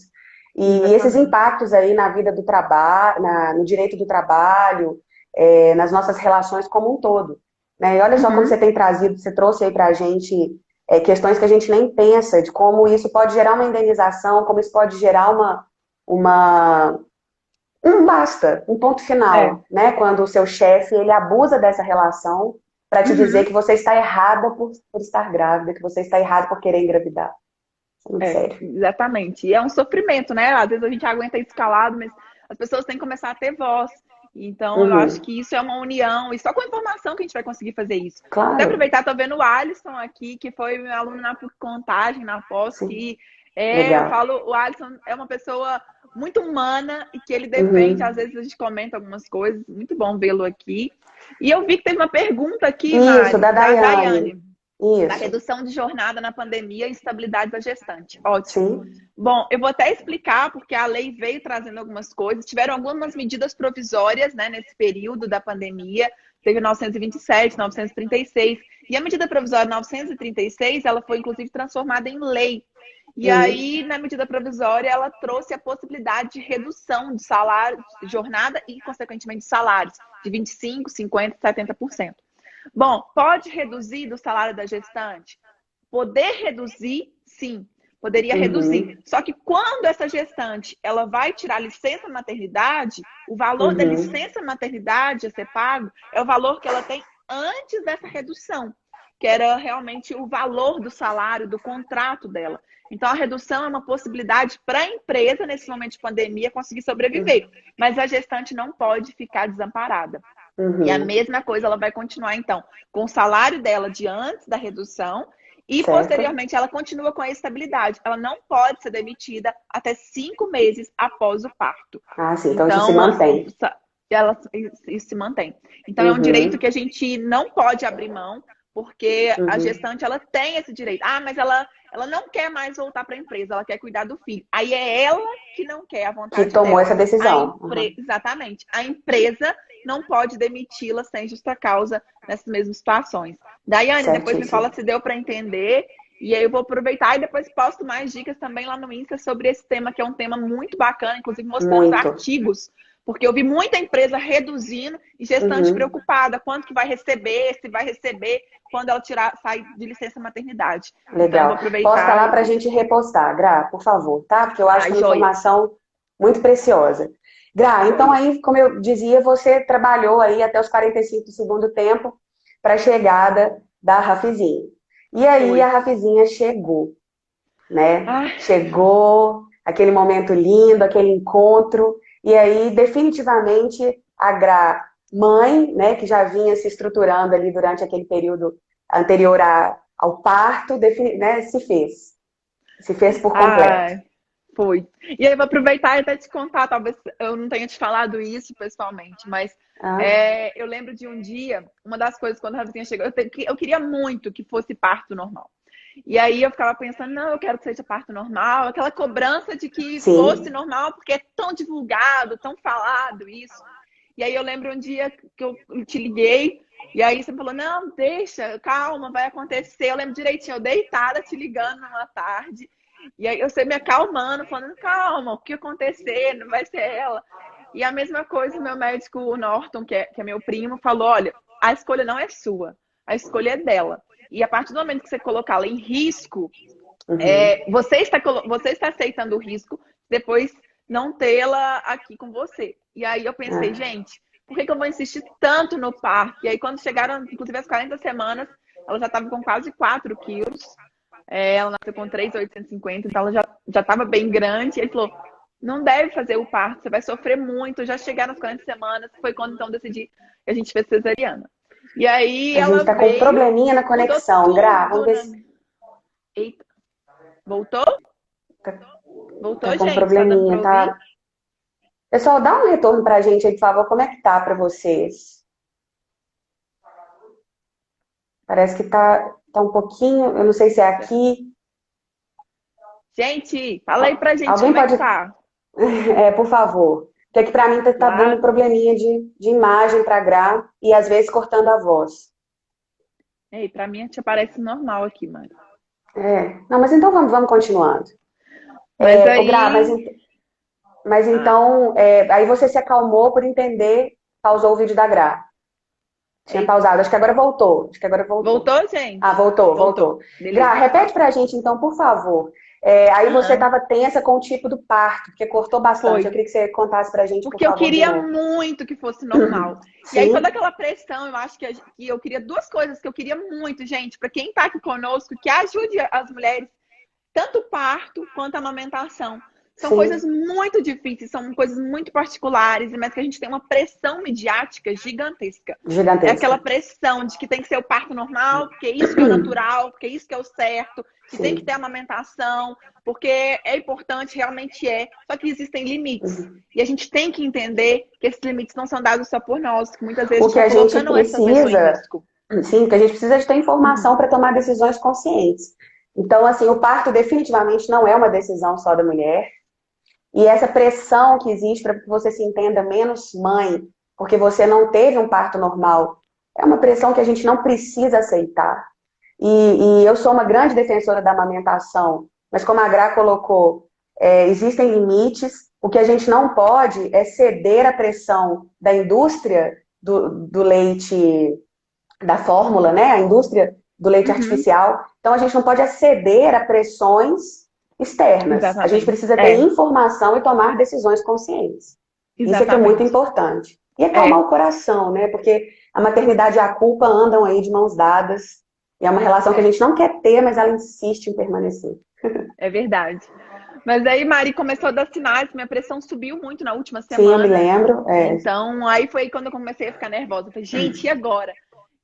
E esses impactos aí na vida do trabalho, no direito do trabalho, nas nossas relações como um todo. Né? E olha só como você tem trazido, você trouxe aí pra gente questões que a gente nem pensa, de como isso pode gerar uma indenização, como isso pode gerar um basta, um ponto final, né? Quando o seu chefe, ele abusa dessa relação para te dizer que você está errada por estar grávida, que você está errada por querer engravidar. Muito sério. Exatamente. E é um sofrimento, né? Às vezes a gente aguenta isso calado, mas as pessoas têm que começar a ter voz. Então, eu acho que isso é uma união, e só com a informação que a gente vai conseguir fazer isso. Claro. Vou até aproveitar, tô vendo o Alisson aqui, que foi meu aluno na Contagem, na pós, que eu falo, o Alisson é uma pessoa muito humana e que ele defende, às vezes a gente comenta algumas coisas, muito bom vê-lo aqui. E eu vi que teve uma pergunta aqui, Mari, da Daiane. Isso. Da redução de jornada na pandemia e estabilidade da gestante. Ótimo. Sim. Bom, eu vou até explicar, porque a lei veio trazendo algumas coisas. Tiveram algumas medidas provisórias, né, nesse período da pandemia. Teve 927, 936. E a medida provisória 936, ela foi, inclusive, transformada em lei. E aí, na medida provisória, ela trouxe a possibilidade de redução de salário, de jornada e, consequentemente, de salários, de 25%, 50%, 70%. Bom, pode reduzir do salário da gestante? Poder reduzir, sim, poderia reduzir. Só que quando essa gestante ela vai tirar licença maternidade, o valor da licença maternidade a ser pago é o valor que ela tem antes dessa redução, que era realmente o valor do salário, do contrato dela. Então, a redução é uma possibilidade para a empresa, nesse momento de pandemia, conseguir sobreviver. Mas a gestante não pode ficar desamparada. E a mesma coisa ela vai continuar, então, com o salário dela de antes da redução e, posteriormente, ela continua com a estabilidade. Ela não pode ser demitida até 5 meses após o parto. Ah, sim. Então isso se mantém. Isso se mantém. Então, é um direito que a gente não pode abrir mão, porque a gestante, ela tem esse direito. Ah, mas ela não quer mais voltar para a empresa, ela quer cuidar do filho. Aí é ela que não quer, a vontade que tomou dela. Essa decisão. Exatamente. A empresa não pode demiti-la sem justa causa nessas mesmas situações. Daiane, depois me fala se deu para entender. E aí eu vou aproveitar e depois posto mais dicas também lá no Insta sobre esse tema, que é um tema muito bacana, inclusive mostrando artigos. Porque eu vi muita empresa reduzindo e gestante preocupada. Quanto que vai receber, se vai receber quando ela sair de licença maternidade. Legal. Então, vou aproveitar. Posta lá para a gente repostar, Gra, por favor, tá? Porque eu acho que é uma informação muito preciosa. Gra, então aí, como eu dizia, você trabalhou aí até os 45 do segundo tempo para a chegada da Rafizinha. E aí a Rafizinha chegou, né? Chegou, aquele momento lindo, aquele encontro. E aí, definitivamente, a Gra, mãe, né, que já vinha se estruturando ali durante aquele período anterior ao parto, né, se fez. Se fez por completo. Foi. E aí eu vou aproveitar e até te contar, talvez eu não tenha te falado isso pessoalmente, mas eu lembro de um dia, uma das coisas quando a Rafizinha chegou, eu queria muito que fosse parto normal. E aí eu ficava pensando, não, eu quero que seja parto normal, aquela cobrança de que fosse normal, porque é tão divulgado, tão falado isso. E aí eu lembro um dia que eu te liguei, e aí você me falou, não, deixa, calma, vai acontecer. Eu lembro direitinho, eu deitada te ligando numa tarde, e aí você me acalmando, falando, calma, o que acontecer, não vai ser ela. E a mesma coisa, meu médico, o Norton, que é meu primo, falou, olha, a escolha não é sua, a escolha é dela. E a partir do momento que você colocá-la em risco, você está aceitando o risco, depois não tê-la aqui com você. E aí eu pensei, gente, por que eu vou insistir tanto no parto? E aí quando chegaram, inclusive as 40 semanas, ela já estava com quase 4 quilos. Ela nasceu com 3,850, então ela já estava bem grande. Ele falou, não deve fazer o parto, você vai sofrer muito. Já chegaram nas 40 semanas, foi quando então decidi que a gente fez cesariana. E aí a gente tá com um probleminha na conexão, Gra. Vamos ver se... Eita. Voltou? Tá, Voltou, tá com um gente? Tá dando pra probleminha, ouvir? tá? Pessoal, dá um retorno pra gente aí, por favor. Como é que tá pra vocês? Parece que tá um pouquinho, eu não sei se é aqui. Gente, fala aí pra gente Alguém como é que pode, tá. por favor. Porque aqui pra mim tá dando um Claro. probleminha de imagem pra Gra e às vezes cortando a voz. Ei, pra mim te parece normal aqui, mano. Não, mas então vamos continuando. Mas Gra, aí. mas Ah, então, aí você se acalmou por entender, pausou o vídeo da Gra. Tinha eita. pausado, acho que agora voltou. Acho que agora voltou. Voltou, Ah, gente? voltou. Voltou. Gra, Beleza. repete pra gente então, por favor. Aí você Aham. estava tensa com o tipo do parto, porque cortou bastante. Eu Foi. queria que você contasse pra gente, por Porque eu favor, de queria novo. muito que fosse normal. E aí toda Sim, aquela pressão, eu acho que eu queria duas coisas que eu queria muito, gente, para quem tá aqui conosco, que ajude as mulheres, tanto o parto quanto a amamentação. São coisas sim, muito difíceis, são coisas muito particulares, mas que a gente tem uma pressão midiática gigantesca. É aquela gigantesca. pressão de que tem que ser o parto normal, porque isso que é o natural, porque isso que é o certo, que tem que ter Sim. amamentação, porque é importante, realmente é, só que existem limites. Uhum. E a gente tem que entender que esses limites não são dados só por nós, que muitas vezes a O gente que está a gente colocando essa pessoa em precisa, risco. sim, o que a gente precisa é de ter informação para tomar decisões conscientes. Então, assim, o parto definitivamente não é uma decisão só da mulher. E essa pressão que existe para que você se entenda menos mãe, porque você não teve um parto normal, é uma pressão que a gente não precisa aceitar. E eu sou uma grande defensora da amamentação, mas como a Gra colocou, existem limites. O que a gente não pode é ceder à pressão da indústria do leite, da fórmula, né? A indústria do leite Uhum, artificial. Então a gente não pode ceder a pressões externas. A gente exatamente. precisa ter informação e tomar decisões conscientes. Isso é que é muito Exatamente. importante. E acalmar É, o coração, né? Porque a maternidade e a culpa andam aí de mãos dadas. E é uma relação que a é, gente não quer ter, mas ela insiste em permanecer. é verdade. Mas aí, Mari, começou a dar sinais, minha pressão subiu muito na última Sim, eu me semana. lembro. Então, aí foi quando eu comecei a ficar nervosa. Eu falei, gente, e agora?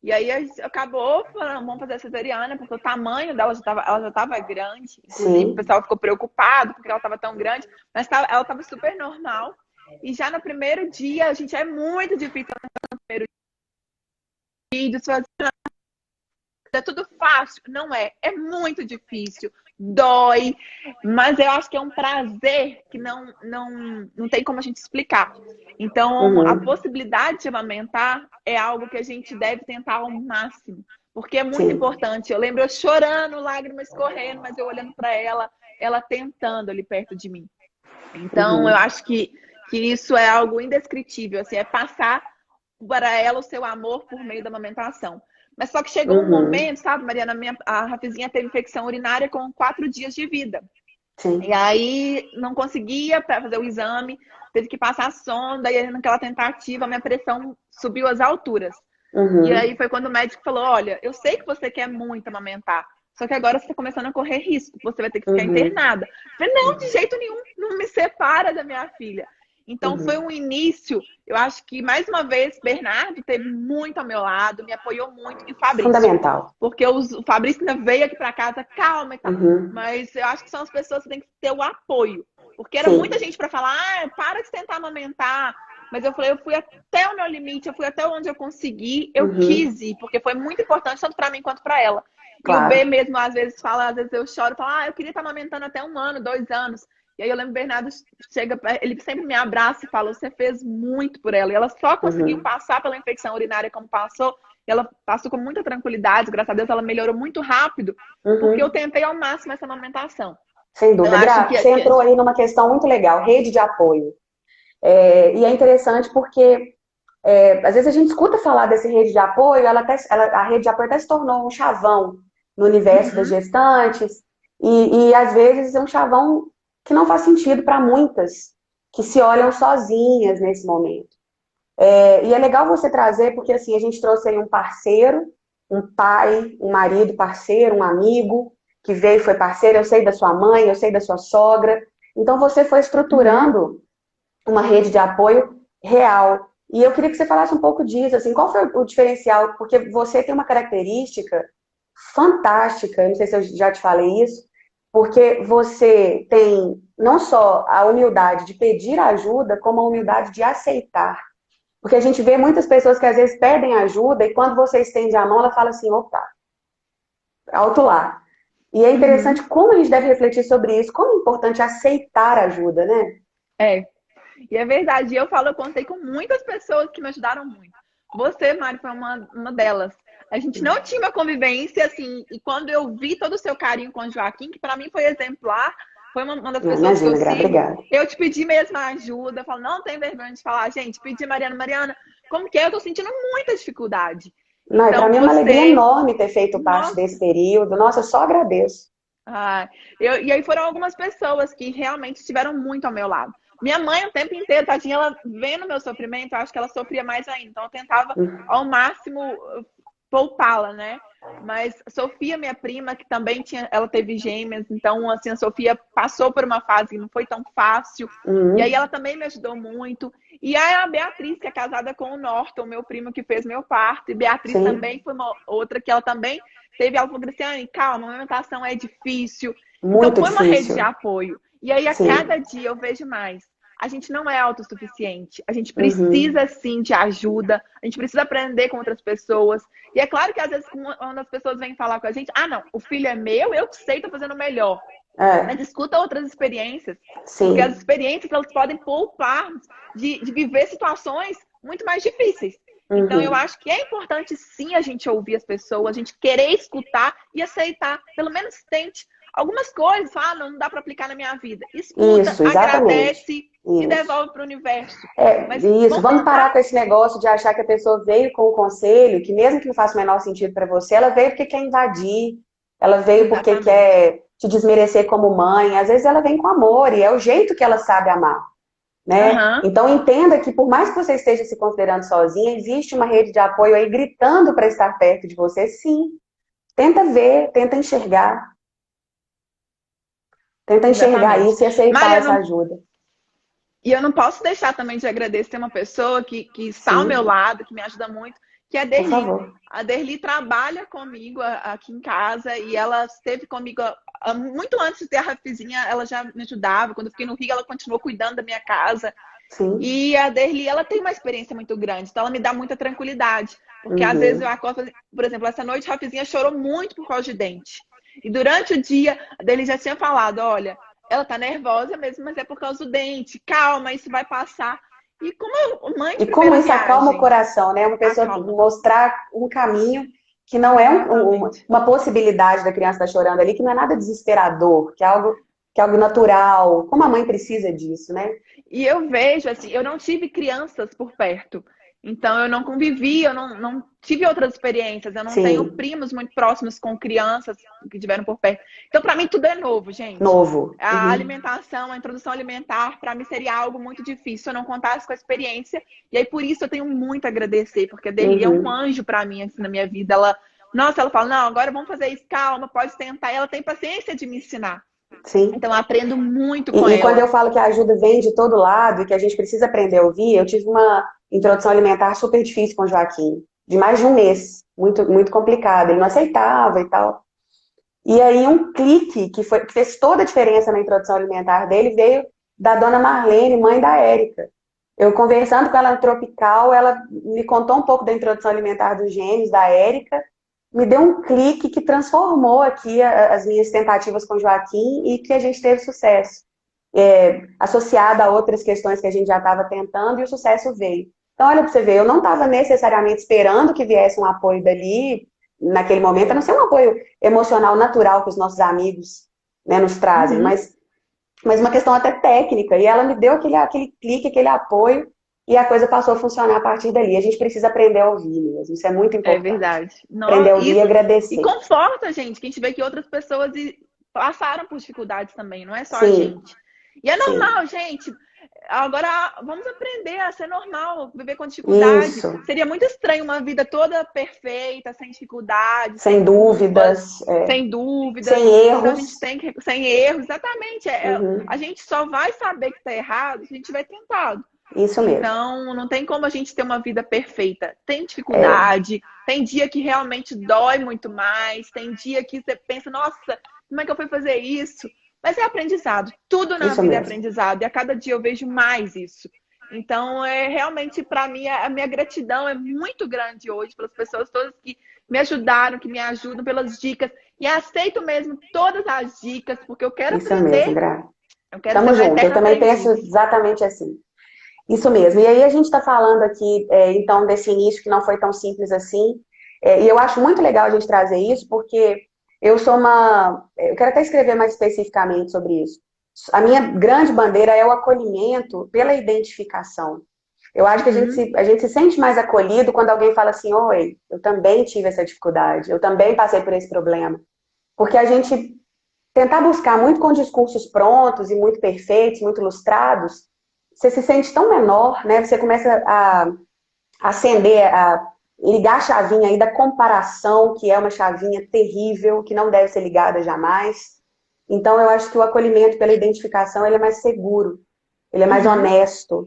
E aí acabou falando, vamos fazer a cesariana, porque o tamanho dela ela já estava grande. Inclusive, o Sim. pessoal ficou preocupado porque ela estava tão grande, mas ela estava super normal. E já no primeiro dia, a gente é muito difícil no primeiro vídeo, é tudo fácil. Não é. É muito difícil. Dói. Mas eu acho que é um prazer que não tem como a gente explicar. Então, a Uhum. possibilidade de amamentar é algo que a gente deve tentar ao máximo. Porque é muito Sim. importante. Eu lembro eu chorando, lágrimas correndo, mas eu olhando para ela, ela tentando ali perto de mim. Então, eu Uhum. acho que isso é algo indescritível. Assim, é passar para ela o seu amor por meio da amamentação. Mas só que chegou um Uhum. momento, sabe, Mariana, a Rafizinha teve infecção urinária com 4 dias de vida. E Sim. aí não conseguia fazer o exame, teve que passar a sonda, e aí naquela tentativa a minha pressão subiu às alturas. E aí Uhum. foi quando o médico falou: olha, eu sei que você quer muito amamentar, só que agora você está começando a correr risco, você vai ter que ficar Uhum. internada. Eu falei, não, de jeito nenhum, não me separa da minha filha. Então foi Uhum. um início, eu acho que mais uma vez Bernardo teve muito ao meu lado, me apoiou muito, e o Fabrício. Fundamental. Porque o Fabrício ainda veio aqui para casa, calma e tal. Uhum. Mas eu acho que são as pessoas que têm que ter o apoio. Porque era muita Sim. gente para falar, para de tentar amamentar. Mas eu falei, eu fui até o meu limite, eu fui até onde eu consegui, eu Uhum. quis ir, porque foi muito importante tanto para mim quanto para ela. E o B Claro. mesmo, às vezes, fala, às vezes eu choro, falo, eu queria estar amamentando até 1 ano, 2 anos. E aí eu lembro o Bernardo chega, ele sempre me abraça e fala, você fez muito por ela. E ela só conseguiu Uhum. passar pela infecção urinária como passou, e ela passou com muita tranquilidade, graças a Deus ela melhorou muito rápido, porque eu Uhum. tentei ao máximo essa amamentação. Sem Então, dúvida. acho Gra, você entrou aí numa questão muito legal, rede de apoio. E é interessante porque às vezes a gente escuta falar desse rede de apoio, a rede de apoio até se tornou um chavão no universo das Uhum, gestantes, e às vezes é um chavão que não faz sentido para muitas que se olham sozinhas nesse momento. E é legal você trazer, porque assim, a gente trouxe aí um parceiro, um pai, um marido parceiro, um amigo, que veio e foi parceiro, eu sei da sua mãe, eu sei da sua sogra. Então você foi uhum. estruturando uma rede de apoio real. E eu queria que você falasse um pouco disso, assim, qual foi o diferencial? Porque você tem uma característica fantástica, eu não sei se eu já te falei isso, porque você tem não só a humildade de pedir ajuda, como a humildade de aceitar. Porque a gente vê muitas pessoas que às vezes pedem ajuda e quando você estende a mão, ela fala assim, opa, alto lá. E é interessante Uhum. como a gente deve refletir sobre isso, como é importante aceitar ajuda, né? É. E é verdade. Eu falo, eu contei com muitas pessoas que me ajudaram muito. Você, Mari, foi uma delas. A gente não tinha uma convivência assim, e quando eu vi todo o seu carinho com o Joaquim, que para mim foi exemplar, foi uma das pessoas que eu Imagina, Gra, sigo, obrigada. eu te pedi mesmo ajuda, eu falo, não tem vergonha de falar, gente, pedi Mariana, como que é? Eu tô sentindo muita dificuldade. Não, e para Então mim é uma alegria você, enorme ter feito parte nossa, desse período. Nossa, eu só agradeço. e aí foram algumas pessoas que realmente estiveram muito ao meu lado. Minha mãe, o tempo inteiro, tadinha, ela vendo meu sofrimento, eu acho que ela sofria mais ainda. Então, eu tentava ao máximo poupá-la, né? Mas Sofia, minha prima, que também tinha, ela teve gêmeas, então, assim, a Sofia passou por uma fase que não foi tão fácil. E aí, Uhum, ela também me ajudou muito. E aí, a Beatriz, que é casada com o Norton, meu primo que fez meu parto. E Beatriz sim, também foi uma outra que ela também teve. Ela falou, Cristiane, calma, a amamentação é difícil. Então, muito foi uma rede de difícil. apoio. E aí, a Sim. cada dia eu vejo mais. A gente não é autossuficiente. A gente Uhum. precisa, sim, de ajuda. A gente precisa aprender com outras pessoas. E é claro que, às vezes, quando as pessoas vêm falar com a gente, ah, não, o filho é meu, eu sei, tô fazendo o melhor. Mas É, escuta outras experiências. Porque as sim. experiências, elas podem poupar de viver situações muito mais difíceis. Então, eu Uhum. acho que é importante, sim, a gente ouvir as pessoas, a gente querer escutar e aceitar. Pelo menos tente algumas coisas, não dá para aplicar na minha vida. Escuta, Isso, exatamente. agradece e Isso. devolve para o universo. É, Mas isso. vamos Vamos parar tentar. com esse negócio de achar que a pessoa veio com o conselho, que mesmo que não faça o menor sentido para você, ela veio porque quer invadir, ela veio porque Exatamente. quer te desmerecer como mãe. Às vezes ela vem com amor e é o jeito que ela sabe amar, né? Aham, Então entenda que por mais que você esteja se considerando sozinha, existe uma rede de apoio aí gritando para estar perto de você, sim. Tenta ver, tenta enxergar exatamente. isso e aceitar Maria, essa ajuda. e eu não posso deixar também de agradecer uma pessoa que está ao meu Sim, lado, que me ajuda muito, que é a por Derli. favor. A Derli trabalha comigo aqui em casa e ela esteve comigo muito antes de ter a Rafizinha, ela já me ajudava. Quando eu fiquei no Rio, ela continuou cuidando da minha casa. Sim. E a Derli, ela tem uma experiência muito grande, então ela me dá muita tranquilidade. Porque às vezes eu Uhum. acordo, por exemplo, essa noite a Rafizinha chorou muito por causa de dente. E durante o dia, a Derli já tinha falado: olha, ela tá nervosa mesmo, mas é por causa do dente. Calma, isso vai passar. E como mãe de E como primeira isso acalma o viagem, coração, né? Uma pessoa acalma. mostrar um caminho que não é Exatamente. uma possibilidade da criança estar chorando ali, que não é nada desesperador, que é algo natural. Como a mãe precisa disso, né? E eu vejo, assim, eu não tive crianças por perto. Então, eu não convivi, eu não tive outras experiências. Eu não tenho Sim, primos muito próximos com crianças que tiveram por perto. Então, para mim, tudo é novo, gente. novo. A Uhum. alimentação, a introdução alimentar, para mim seria algo muito difícil se eu não contasse com a experiência. E aí, por isso, eu tenho muito a agradecer, porque a Deli é um Uhum. anjo para mim, assim, na minha vida. Ela fala, não, agora vamos fazer isso, calma, pode tentar. E ela tem paciência de me ensinar. Sim. Então, eu aprendo muito com E quando eu ela. falo que a ajuda vem de todo lado e que a gente precisa aprender a ouvir, eu tive uma introdução alimentar super difícil com o Joaquim, de mais de um mês, muito, muito complicado. Ele não aceitava e tal. E aí um clique que fez toda a diferença na introdução alimentar dele veio da dona Marlene, mãe da Érica. Eu conversando com ela no Tropical, ela me contou um pouco da introdução alimentar dos gêmeos, da Érica, me deu um clique que transformou aqui as minhas tentativas com o Joaquim e que a gente teve sucesso. Associada a outras questões que a gente já estava tentando e o sucesso veio. Então, olha para você ver, eu não estava necessariamente esperando que viesse um apoio dali, naquele momento, a não ser um apoio emocional natural que os nossos amigos, né, nos trazem, Uhum. mas uma questão até técnica. E ela me deu aquele clique, aquele apoio, e a coisa passou a funcionar a partir dali. A gente precisa aprender a ouvir mesmo, isso é muito É importante. verdade. Aprender Não, a ouvir e isso e agradecer. conforta a gente, que a gente vê que outras pessoas passaram por dificuldades também, não é só a Sim, gente. E é sim. normal, gente. Agora vamos aprender a ser normal, viver com dificuldade. Isso. Seria muito estranho uma vida toda perfeita, sem dificuldades, Sem sem culpas, dúvidas, sem dúvidas. sem Então a gente erros. tem que, sem erros, exatamente. A Uhum. gente só vai saber que está errado se a gente tiver tentado. Isso mesmo. Então, não tem como a gente ter uma vida perfeita. Tem É, dificuldade, tem dia que realmente dói muito mais, tem dia que você pensa, nossa, como é que eu fui fazer isso? Mas é aprendizado, tudo na Isso vida é mesmo. aprendizado, e a cada dia eu vejo mais isso. Então, realmente, para mim, a minha gratidão é muito grande hoje pelas pessoas todas que me ajudaram, que me ajudam, pelas dicas. E aceito mesmo todas as dicas, porque eu quero Isso mesmo, aprender, Gra. eu quero ser Tamo uma junto. Eu eterna também penso aprendiz. exatamente assim. Isso mesmo. E aí a gente está falando aqui, então, desse início que não foi tão simples assim. E eu acho muito legal a gente trazer isso, porque eu sou uma. Eu quero até escrever mais especificamente sobre isso. A minha grande bandeira é o acolhimento pela identificação. Eu acho que Uhum. a gente se sente mais acolhido quando alguém fala assim: oi, eu também tive essa dificuldade, eu também passei por esse problema. Porque a gente tentar buscar muito com discursos prontos e muito perfeitos, muito ilustrados, você se sente tão menor, né? Você começa a acender, a ligar a chavinha aí da comparação, que é uma chavinha terrível, que não deve ser ligada jamais. Então, eu acho que o acolhimento pela identificação, ele é mais seguro, ele é mais Uhum. honesto,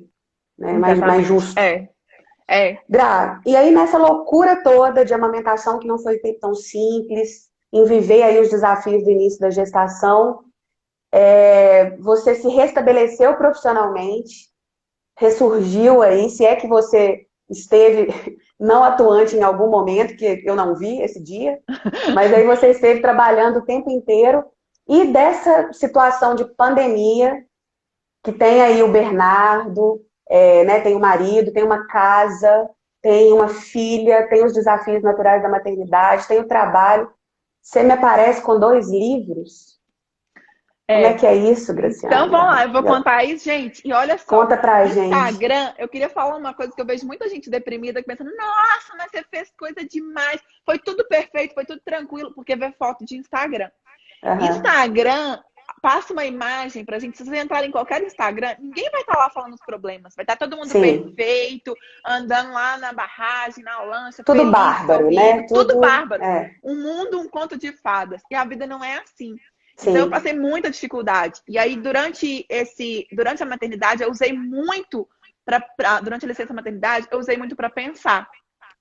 né? Mais Exatamente. justo. É. Gra, e aí nessa loucura toda de amamentação que não foi tão simples, em viver aí os desafios do início da gestação, você se restabeleceu profissionalmente, ressurgiu aí, se é que você esteve não atuante em algum momento, que eu não vi esse dia, mas aí você esteve trabalhando o tempo inteiro, e dessa situação de pandemia, que tem aí o Bernardo, né, tem o marido, tem uma casa, tem uma filha, tem os desafios naturais da maternidade, tem o trabalho. Você me aparece com 2 livros? Como é É. que é isso, Então, Graciane vamos lá, Barra? eu vou contar isso, gente. E olha só, Conta pra gente. Instagram, eu queria falar uma coisa que eu vejo muita gente deprimida, pensando, nossa, mas você fez coisa demais. Foi tudo perfeito, foi tudo tranquilo, porque vê foto de Instagram. Aham. Instagram passa uma imagem pra gente, se você entrar em qualquer Instagram, ninguém vai estar lá falando os problemas. Vai estar todo mundo Sim. perfeito, andando lá na barragem, na lancha, Tudo feliz, bárbaro, sorrindo, né? tudo Tudo. bárbaro. Um mundo, um conto de fadas. E a vida não é assim. Então eu Sim. passei muita dificuldade. E aí, durante a maternidade, eu usei muito durante a licença maternidade, eu usei muito para pensar,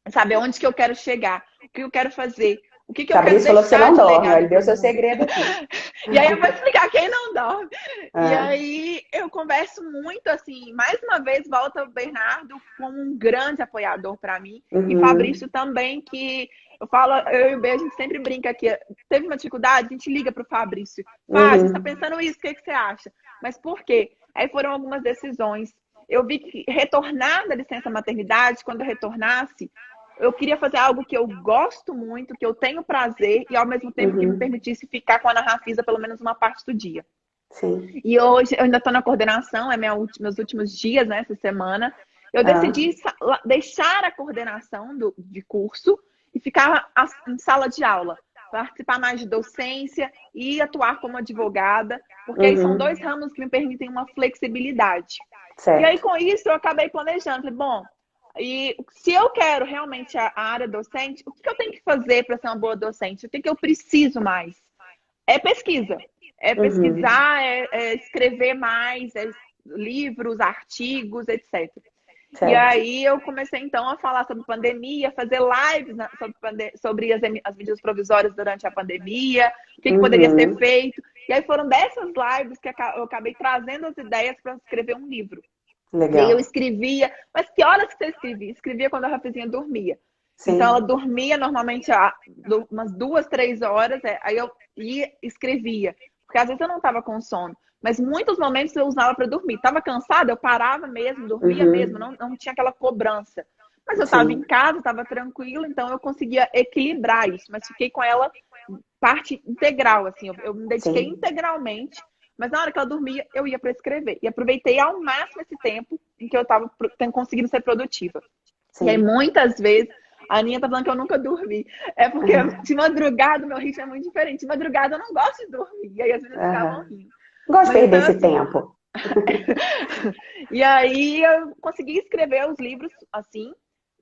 sabe, aonde que eu quero chegar, o que eu quero fazer, o que eu quero Fabrício falou que você deixar não de dorme, ó, legado ele para deu o seu mundo. segredo aqui. E aí eu vou explicar quem não dorme. E Ah, aí eu converso muito assim, mais uma vez volta o Bernardo como um grande apoiador para mim e uhum, Fabrício também, que eu falo, eu e o B, a gente sempre brinca aqui, teve uma dificuldade, a gente liga para o Fabrício, Fá, a gente está uhum, pensando isso, o que você acha? Mas por quê? Aí foram algumas decisões. Eu vi que retornar da licença maternidade, quando eu retornasse, eu queria fazer algo que eu gosto muito, que eu tenho prazer e ao mesmo tempo que me uhum, permitisse ficar com a Ana Rafisa pelo menos uma parte do dia. sim. E hoje eu ainda estou na coordenação, meus últimos dias, né, essa semana. Eu Ah, decidi deixar a coordenação de curso e ficar em sala de aula, participar mais de docência e atuar como advogada, porque aí são 2 uhum, ramos que me permitem uma flexibilidade. E aí, certo. com isso, eu acabei planejando. Falei, bom, e se eu quero realmente a área docente, o que eu tenho que fazer para ser uma boa docente? O que eu preciso mais? É pesquisa. É Uhum, pesquisar, é escrever mais, livros, artigos, etc. E certo. aí eu comecei então a falar sobre pandemia, fazer lives sobre as medidas provisórias durante a pandemia, o que poderia ser Uhum, feito. E aí foram dessas lives que eu acabei trazendo as ideias para escrever um livro. E aí eu legal. escrevia, mas que horas que você escrevia? Escrevia quando a Rafizinha dormia. Então ela Sim, dormia normalmente umas 2, 3 horas, aí eu ia escrevia. Porque às vezes eu não estava com sono, mas muitos momentos eu usava para dormir. Estava cansada, eu parava mesmo, dormia mesmo, uhum, não tinha aquela cobrança. Mas eu estava em sim, casa, estava tranquila, então eu conseguia equilibrar isso, mas fiquei com ela parte integral, assim, eu me dediquei sim, integralmente, mas na hora que ela dormia, eu ia para escrever. E aproveitei ao máximo esse tempo em que eu estava conseguindo ser produtiva. E aí, sim. muitas vezes, a Aninha tá falando que eu nunca dormi. É porque Aham, de madrugada, meu ritmo é muito diferente. De madrugada, eu não gosto de dormir. E aí, as meninas ficavam aham. rindo. Gosto de Mas perder então, esse assim, tempo. e aí eu consegui escrever os livros, assim,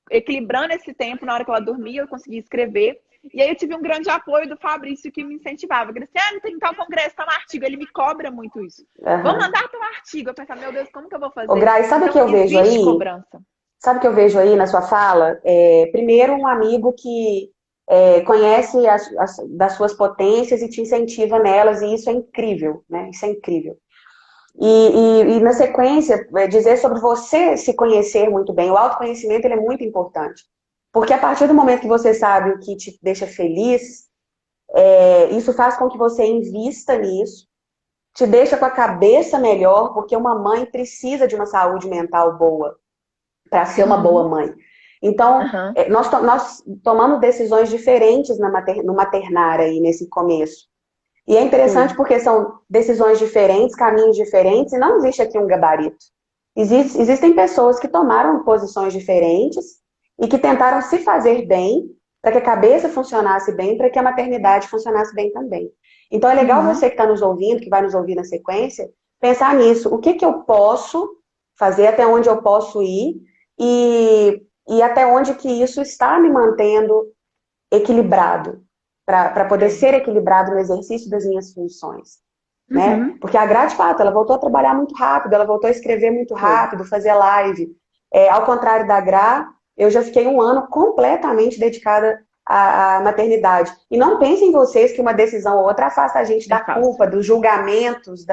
equilibrando esse tempo, na hora que ela dormia, eu consegui escrever. E aí eu tive um grande apoio do Fabrício que me incentivava. Ele disse, não tem tal congresso, tal artigo. Ele me cobra muito isso. Vamos Aham. mandar tal artigo. Eu pensava, meu Deus, como que eu vou Ô, fazer? Grai, sabe o que Então, eu vejo existe aí? cobrança. Sabe o que eu vejo aí na sua fala? Primeiro, um amigo que conhece das suas potências e te incentiva nelas, e isso é incrível, né? Isso é incrível. E na sequência, dizer sobre você se conhecer muito bem. O autoconhecimento ele é muito importante. Porque a partir do momento que você sabe o que te deixa feliz, isso faz com que você invista nisso, te deixa com a cabeça melhor, porque uma mãe precisa de uma saúde mental boa para ser uma boa Uhum. mãe. Então, Aham. nós tomamos decisões diferentes no maternar aí, nesse começo. E é interessante Sei. porque são decisões diferentes, caminhos diferentes, e não existe aqui um gabarito. Existem pessoas que tomaram posições diferentes e que tentaram se fazer bem para que a cabeça funcionasse bem, para que a maternidade funcionasse bem também. Então é legal Uhum. você que está nos ouvindo, que vai nos ouvir na sequência, pensar nisso. O que que eu posso fazer, até onde eu posso ir e até onde que isso está me mantendo equilibrado, para poder Sei. ser equilibrado no exercício das minhas funções, né? Uhum. Porque a Gra, de fato, ela voltou a trabalhar muito rápido, ela voltou a escrever muito Foi. rápido, fazer live. Ao contrário da Gra, eu já fiquei um ano completamente dedicada à maternidade. E não pensem vocês que uma decisão ou outra afasta a gente É da fácil. culpa, dos julgamentos,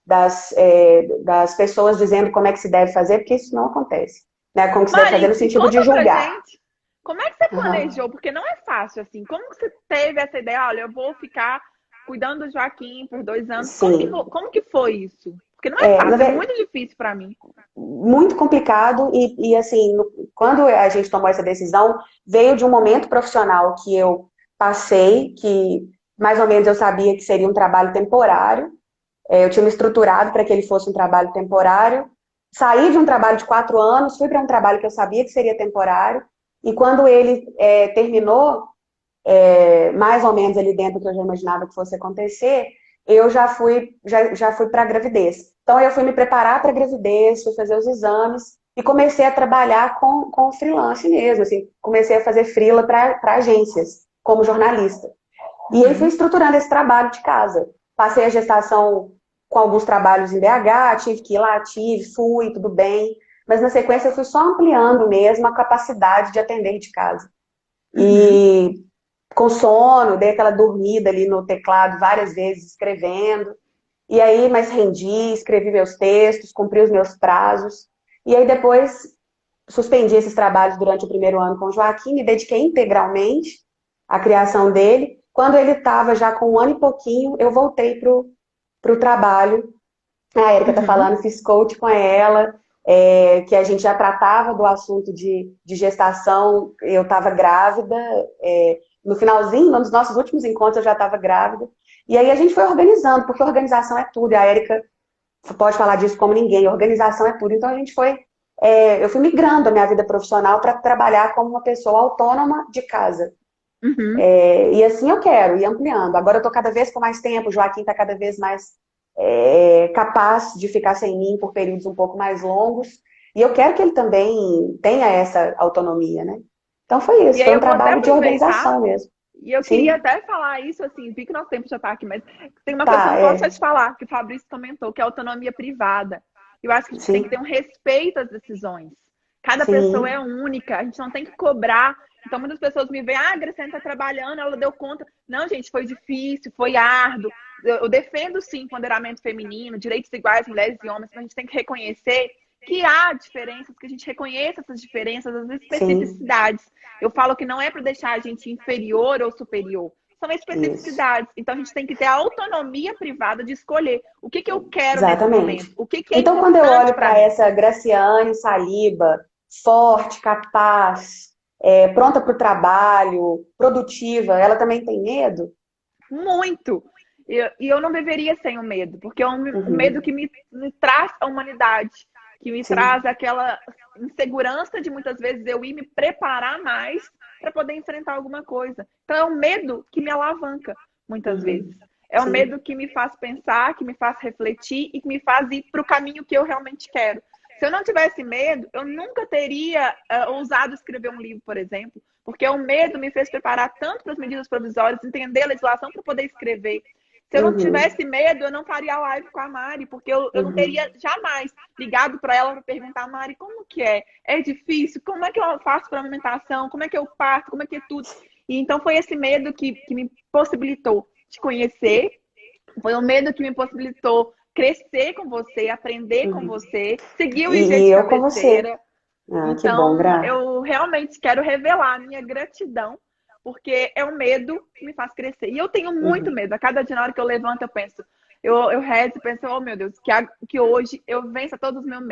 das pessoas dizendo como é que se deve fazer, porque isso não acontece. Né? Como que se deve fazer Mari, no e sentido de conta pra julgar. gente, como é que você Uhum. planejou? Porque não é fácil assim. Como que você teve essa ideia? Olha, eu vou ficar cuidando do Joaquim por 2 anos. Sim. Como que foi isso? Porque não é Na fácil, é ver- muito difícil pra mim. muito complicado e assim, quando a gente tomou essa decisão, veio de um momento profissional que eu passei, que mais ou menos eu sabia que seria um trabalho temporário. Eu tinha me estruturado para que ele fosse um trabalho temporário. Saí de um trabalho de 4 anos, fui para um trabalho que eu sabia que seria temporário. E quando ele terminou, mais ou menos ali dentro do que eu já imaginava que fosse acontecer, eu já fui para a gravidez. Então eu fui me preparar para a gravidez, fui fazer os exames e comecei a trabalhar com freelance mesmo, assim, comecei a fazer freela para agências, como jornalista. E aí fui Uhum. estruturando esse trabalho de casa. Passei a gestação com alguns trabalhos em BH, tive que ir lá, fui, tudo bem. Mas na sequência eu fui só ampliando mesmo a capacidade de atender de casa. Uhum. E com sono, dei aquela dormida ali no teclado várias vezes escrevendo. E aí, mas rendi, escrevi meus textos, cumpri os meus prazos. E aí depois suspendi esses trabalhos durante o primeiro ano com o Joaquim, me dediquei integralmente à criação dele. Quando ele estava já com um ano e pouquinho, eu voltei pro trabalho. A Erika está Uhum. falando, fiz coach com ela, que a gente já tratava do assunto de gestação, eu estava grávida, no finalzinho, nos nossos últimos encontros eu já estava grávida, e aí a gente foi organizando, porque organização é tudo, e a Erika pode falar disso como ninguém, organização é tudo, então a gente foi, eu fui migrando a minha vida profissional para trabalhar como uma pessoa autônoma de casa, Uhum. e assim eu quero, ir ampliando. Agora eu estou cada vez com mais tempo, o Joaquim está cada vez mais capaz de ficar sem mim por períodos um pouco mais longos. E eu quero que ele também tenha essa autonomia, né? Então foi E isso, aí foi um eu vou até trabalho de aproveitar organização mesmo. e eu queria Sim, até falar isso assim, vi que nosso tempo já está aqui, mas tem uma coisa que eu tá, não posso deixar de falar, que o Fabrício comentou, que é a autonomia privada. Eu acho que a gente tem que ter sim, um respeito às decisões. Cada pessoa é sim, única, a gente não tem que cobrar. Então, muitas pessoas me veem, a Graciane está trabalhando, ela deu conta. Não, gente, foi difícil, foi árduo. Eu defendo, sim, empoderamento feminino, direitos iguais, mulheres e homens, mas a gente tem que reconhecer que há diferenças, que a gente reconheça essas diferenças, as sim, especificidades. Eu falo que não é para deixar a gente inferior ou superior, são isso, especificidades. Então, a gente tem que ter a autonomia privada de escolher o que, que eu quero nesse momento, exatamente. o que, que é Então, quando eu importante olho para para mim. essa Graciane Saliba, forte, capaz, pronta para o trabalho, produtiva, ela também tem medo? Muito. E eu não viveria sem o medo, porque é um medo Uhum. que me traz a humanidade, que me traz Sim, aquela insegurança de muitas vezes eu ir me preparar mais para poder enfrentar alguma coisa. Então é um medo que me alavanca, muitas vezes. uhum. É um Sim, medo que me faz pensar, que me faz refletir e que me faz ir para o caminho que eu realmente quero. Se eu não tivesse medo, eu nunca teria ousado escrever um livro, por exemplo, porque o medo me fez preparar tanto para as medidas provisórias, entender a legislação para poder escrever. Se eu não uhum. tivesse medo, eu não faria live com a Mari, porque eu não Uhum. teria jamais ligado para ela para perguntar, Mari, como que é? É difícil? Como é que eu faço para amamentação? Como é que eu parto? Como é que é tudo? E então foi esse medo que me possibilitou te conhecer, foi o medo que me possibilitou crescer com você, aprender com Uhum. você, seguir o IG E de eu com você. cabeceira. Ah, que bom, Então, Gra. eu realmente quero revelar a minha gratidão, porque é o medo que me faz crescer. E eu tenho muito Uhum. medo. A cada dia, na hora que eu levanto, eu penso, eu rezo e penso, oh meu Deus, que hoje eu vença todos os meus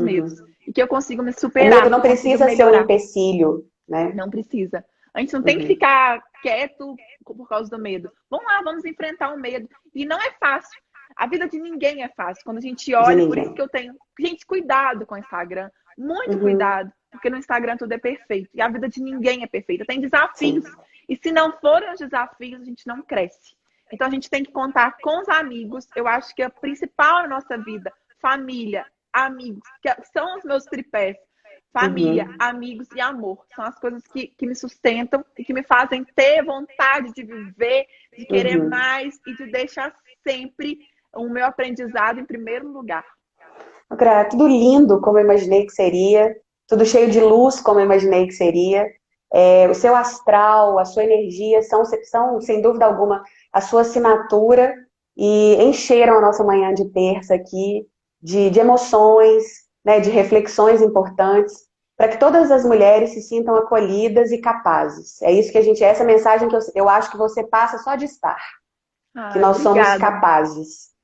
medos. Uhum. E que eu consiga me O medo superar, que não eu consiga precisa ser um melhorar. empecilho, né? Não precisa. A gente não tem que Uhum. ficar quieto por causa do medo. Vamos lá, vamos enfrentar o medo. E não é fácil. A vida de ninguém é fácil. Quando a gente De olha, por isso que ninguém. eu tenho. Gente, cuidado com o Instagram. Muito Uhum. cuidado. Porque no Instagram tudo é perfeito. E a vida de ninguém é perfeita. Tem desafios. Sim. E se não forem os desafios, a gente não cresce. Então a gente tem que contar com os amigos. Eu acho que a principal na nossa vida, família, amigos, que são os meus tripés. Família, Uhum. amigos e amor. São as coisas que me sustentam e que me fazem ter vontade de viver, de querer Uhum. mais e de deixar sempre o meu aprendizado em primeiro lugar. Gra, tudo lindo como eu imaginei que seria, tudo cheio de luz como eu imaginei que seria. O seu astral, a sua energia são, sem dúvida alguma, a sua assinatura e encheram a nossa manhã de terça aqui de emoções, né, de reflexões importantes, para que todas as mulheres se sintam acolhidas e capazes. É isso que essa mensagem que eu acho que você passa só de estar, que Ai, nós somos obrigada. capazes.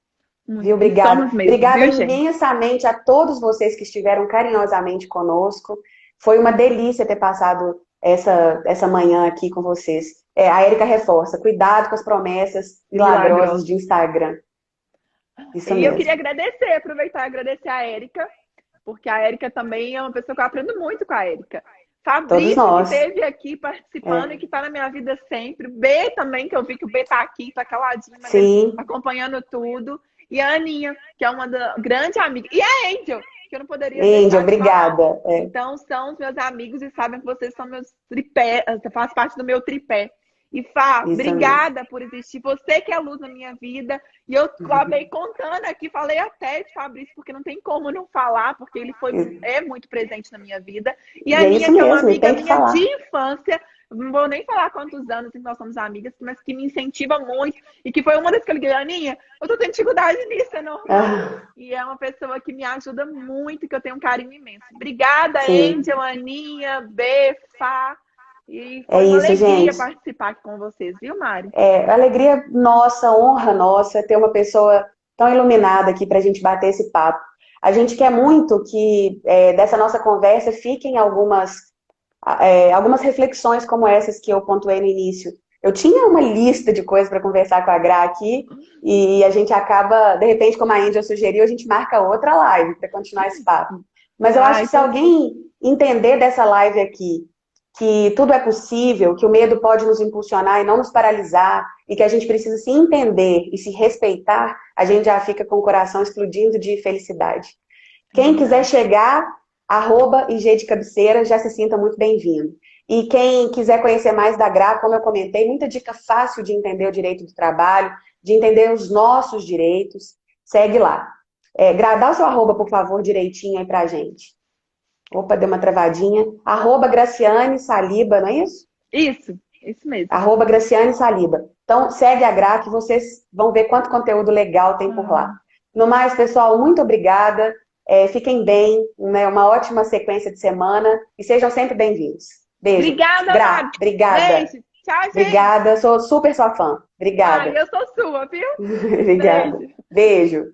Viu? E Obrigada. somos mesmo, Obrigada viu, gente? imensamente a todos vocês que estiveram carinhosamente conosco. Foi uma delícia ter passado essa manhã aqui com vocês. A Érica reforça, cuidado com as promessas milagrosas Milagrosa. de Instagram. Isso E eu queria mesmo. agradecer, aproveitar e agradecer a Érica, porque a Érica também é uma pessoa que eu aprendo muito com a Érica. Todos Fabrício, que nós. esteve aqui participando e É. que está na minha vida sempre. B também, que eu vi que o B está aqui, está caladinho, mas ele Sim. acompanhando tudo. E a Aninha, que é uma da grande amiga. E a Angel, que eu não poderia Índia, deixar de falar. obrigada. Então, são os meus amigos e sabem que vocês são meus tripé, faz parte do meu tripé. E Fá, Isso mesmo. obrigada por existir. Você que é a luz na minha vida. E eu acabei contando aqui, falei até de Fabrício, porque não tem como não falar, porque ele é muito presente na minha vida. E a E é Aninha, isso que é uma mesmo, e amiga tem que minha de falar. infância, não vou nem falar quantos anos que nós somos amigas, mas que me incentiva muito. E que foi uma das que eu liguei, Aninha, eu tô tendo dificuldade nisso, é normal. Ah, E é uma pessoa que me ajuda muito, que eu tenho um carinho imenso. Obrigada, sim, Angel, Aninha, B, Fá. E é foi uma isso, alegria gente. participar aqui com vocês, viu, Mari? Alegria nossa, honra nossa, ter uma pessoa tão iluminada aqui para a gente bater esse papo. A gente quer muito que dessa nossa conversa fiquem algumas reflexões como essas que eu pontuei no início. Eu tinha uma lista de coisas para conversar com a Gra aqui e a gente acaba, de repente, como a Índia sugeriu, a gente marca outra live para continuar esse papo. Mas eu acho Ai, que se então, alguém entender dessa live aqui que tudo é possível, que o medo pode nos impulsionar e não nos paralisar, e que a gente precisa se entender e se respeitar, a gente já fica com o coração explodindo de felicidade. é Quem quiser verdade. chegar, @IG de cabeceira, já se sinta muito bem-vindo. E quem quiser conhecer mais da Gra, como eu comentei, muita dica fácil de entender o direito do trabalho, de entender os nossos direitos, segue lá. Gra, dá o seu @, por favor, direitinho aí pra gente. Opa, deu uma travadinha. @Graciane Saliba, não é isso? Isso mesmo. @Graciane Saliba. Então, segue a Gra que vocês vão ver quanto conteúdo legal tem por lá. Ah. No mais, pessoal, muito obrigada. Fiquem bem, né? Uma ótima sequência de semana e sejam sempre bem-vindos. Beijo. Obrigada, Gra, Mari. obrigada. Beijo. Tchau, gente. Obrigada, sou super sua fã. Ai, Obrigada. eu sou sua, viu? Obrigada. Beijo. Beijo.